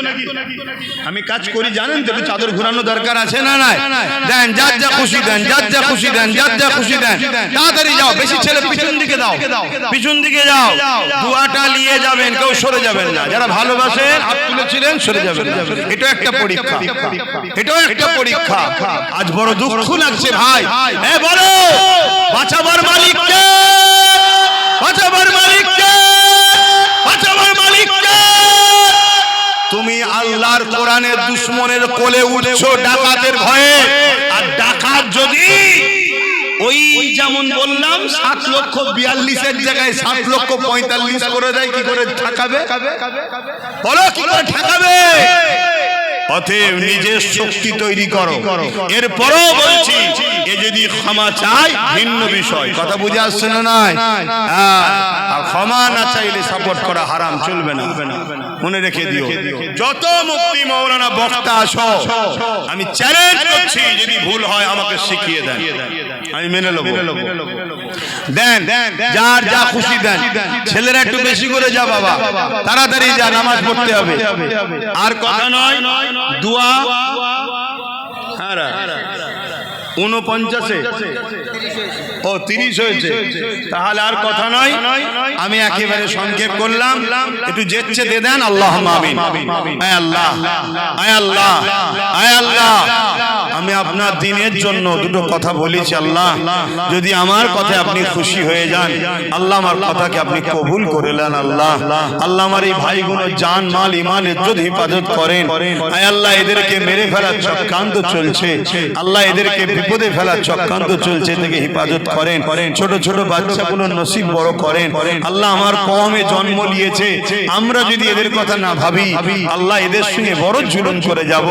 আমি কাজ করি জানেন তো, একটু চাদর ঘোরানো দরকার আছে না? নাই? দেন, যার যা খুশি দেন, যার যা খুশি দেন, যার যা খুশি দেন। তাড়াতাড়ি যাও, বেশি ছেলে পিছন দিকে দাও, পিছন দিকে যাও, দোয়াটা নিয়ে যাবেন, কেউ সরে যাবেন না। যারা ভালোবাসেন হাত তুলেছিলেন সরে যাবেন না। এটা একটা পরীক্ষা, এটাও একটা পরীক্ষা। আজ বড় দুঃখ লাগছে ভাই। হ্যাঁ বলো, বাঁচাবার মালিক কে? বাঁচাবার মালিক কে? বাঁচাবার মালিক কে? তুমি আল্লাহর কোরআনের দুশমনের কোলে উঠছো ডাকাতের ভয়ে। আর ডাকাত যদি ওই যেমন বললাম 7,42,000-এর জায়গায় 7,45,000 করে দেয়, কি করে ঠকাবে? বলো, কি করে ঠকাবে? অতএব নিজের শক্তি তৈরি করো। এরপরও বলছি, এ যদি ক্ষমা চাই ভিন্ন বিষয়। কথা বুঝে আসছে না? নাই? আর ক্ষমা না চাইলে সাপোর্ট করা হারাম, চলবে না। মনে রেখে দিও, যত মুফতি মৌলানা বক্তা আসো, আমি চ্যালেঞ্জ করছি, যদি ভুল হয় আমাকে শিখিয়ে দেন, আমি মেনে নেব। দেন, যার যা খুশি দেন। ছেলেরা একটু বেশি করে যা বাবা, তাড়াতাড়ি যা, নামাজ পড়তে হবে। আর কথা নয়, দোয়া 49-এ, ও 30 হয়েছে, তাহলে আর কথা নয়। আমি একেবারে সংক্ষেপ করলাম, একটু যেচ্ছে দিয়ে দেন। আল্লাহুম্মা আমিন। আয় আল্লাহ, আয় আল্লাহ, আয় আল্লাহ, আমি আপনার দিনের জন্য দুটো কথা বলেছি। আল্লাহ, যদি আমার কথায় আপনি খুশি হয়ে যান, আল্লাহ আমার কথাকে আপনি কবুল করে নেন। আল্লাহ, আল্লাহ আমার এই ভাইগুলো জান মাল ইমান ইজ্জত হেফাজত করেন। আয় আল্লাহ, এদেরকে মেরে ফেলার চক্রান্ত চলছে, আল্লাহ এদেরকে বিপদে ফেলার চক্রান্ত চলছে, থেকে হেফাজত করেন, ছোট ছোট বাচ্চাগুলোর নসিব বড় করেন। আল্লাহ আমার কওমে জন্ম নিয়েছে, আমরা যদি এদের কথা না ভাবি আল্লাহ এদের সঙ্গে বড় জুলুম করে যাব।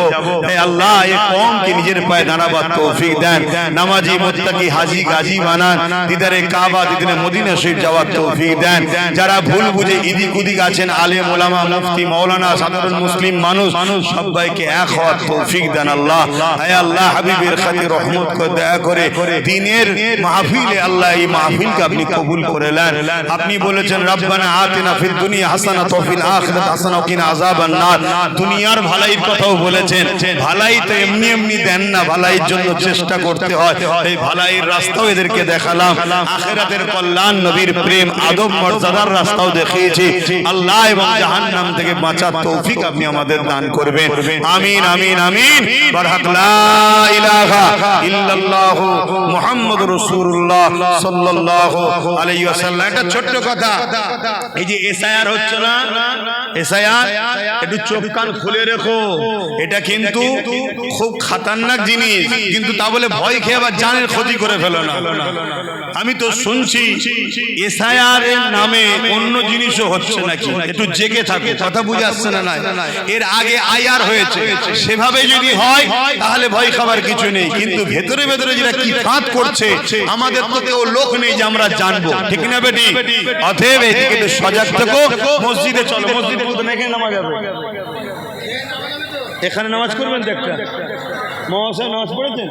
হে আল্লাহ এই কওমকে নিজের পায়ে দাঁড়াবার তৌফিক দেন, নামাজি মুত্তাকি হাজী গাজী বানান, দিদারে কাবা দিদারে মদিনা শরীফ যাওয়ার তৌফিক দেন। যারা ভুল বুঝে ইদিক উদিক আছেন, আলেম ওলামা মুফতি মাওলানা সাধারণ মুসলিম মানুষ সবাইকে এক হওয়ার তৌফিক দেন আল্লাহ। হে আল্লাহ হাবিবের খাতির রহমত করে দয়া করে দ্বীনের মাহফিলে আল্লাহ এই মাহফিলকে আপনি কবুল করে নেন। আপনি বলেছেন রব্বানা আতিনা ফিদ দুনিয়া হাসানাত ওয়া ফিল আখিরাতি হাসানাত ওয়া কিনা আযাবান নার। দুনিয়ার ভালাইয়ের কথাও বলেছেন, ভালাই তো এমনি এমনি দেন না, ভালাইয়ের জন্য চেষ্টা করতে হয়। এই ভালাইয়ের রাস্তাও এদেরকে দেখালাম, আখিরাতের কল্যাণ নবীর প্রেম আদব মর্যাদার রাস্তাও দেখিয়েছি আল্লাহ, এবং জাহান্নাম থেকে বাঁচার তৌফিক আপনি আমাদের দান করবেন। আমিন আমিন আমিন। বারহাক লা ইলাহা ইল্লাল্লাহ মুহাম্মাদুর রাসূলুল্লাহ সাল্লাল্লাহু আলাইহি ওয়াসাল্লাম। একটা ছোট্ট কথা, এই যে এসআইআর হচ্ছে না, এসআইআর একটু চোখ কান খুলে রেখো, এটা কিন্তু খুব খতরনাক জিনিস, কিন্তু তা বলে ভয় খেয়ে আবার জানের ক্ষতি করে ফেলো না। আমি তো শুনছি এসআইআর এর নামে অন্য জিনিসও হচ্ছে নাকি, একটু জেগে থাকো, কথা বুঝে আসছে না? না, এর আগে আইআর হয়েছে, সেভাবে যদি হয় তাহলে ভয় খাবার কিছু নেই, কিন্তু ভেতরে ভেতরে যেটা কি ফাঁদ করছে আমাদের তো কেউ লোক নেই যে আমরা জানবো, ঠিক না বেটি? অতএব এদিকে একটু সজাগ থেকো। মসজিদে চলো, মসজিদে কোথায় এখানে নামাজ হবে, এখানে নামাজ করবেন তো একটা মহাশয়, নামাজ পড়েছেন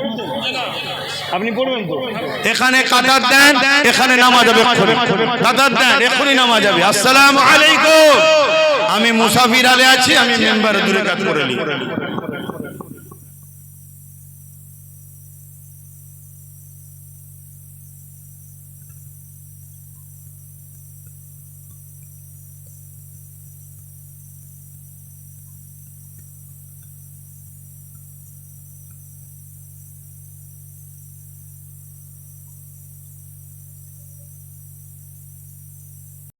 আপনি, পড়বেন তো? এখানে কাতার দেন, এখানে নামাজ হবে, কাতার দেন, এখনই নামাজ হবে। আসসালামু আলাইকুম। আমি মুসাফির আলে আছি, আমি মেম্বারে দূরে কাজ করে নিই।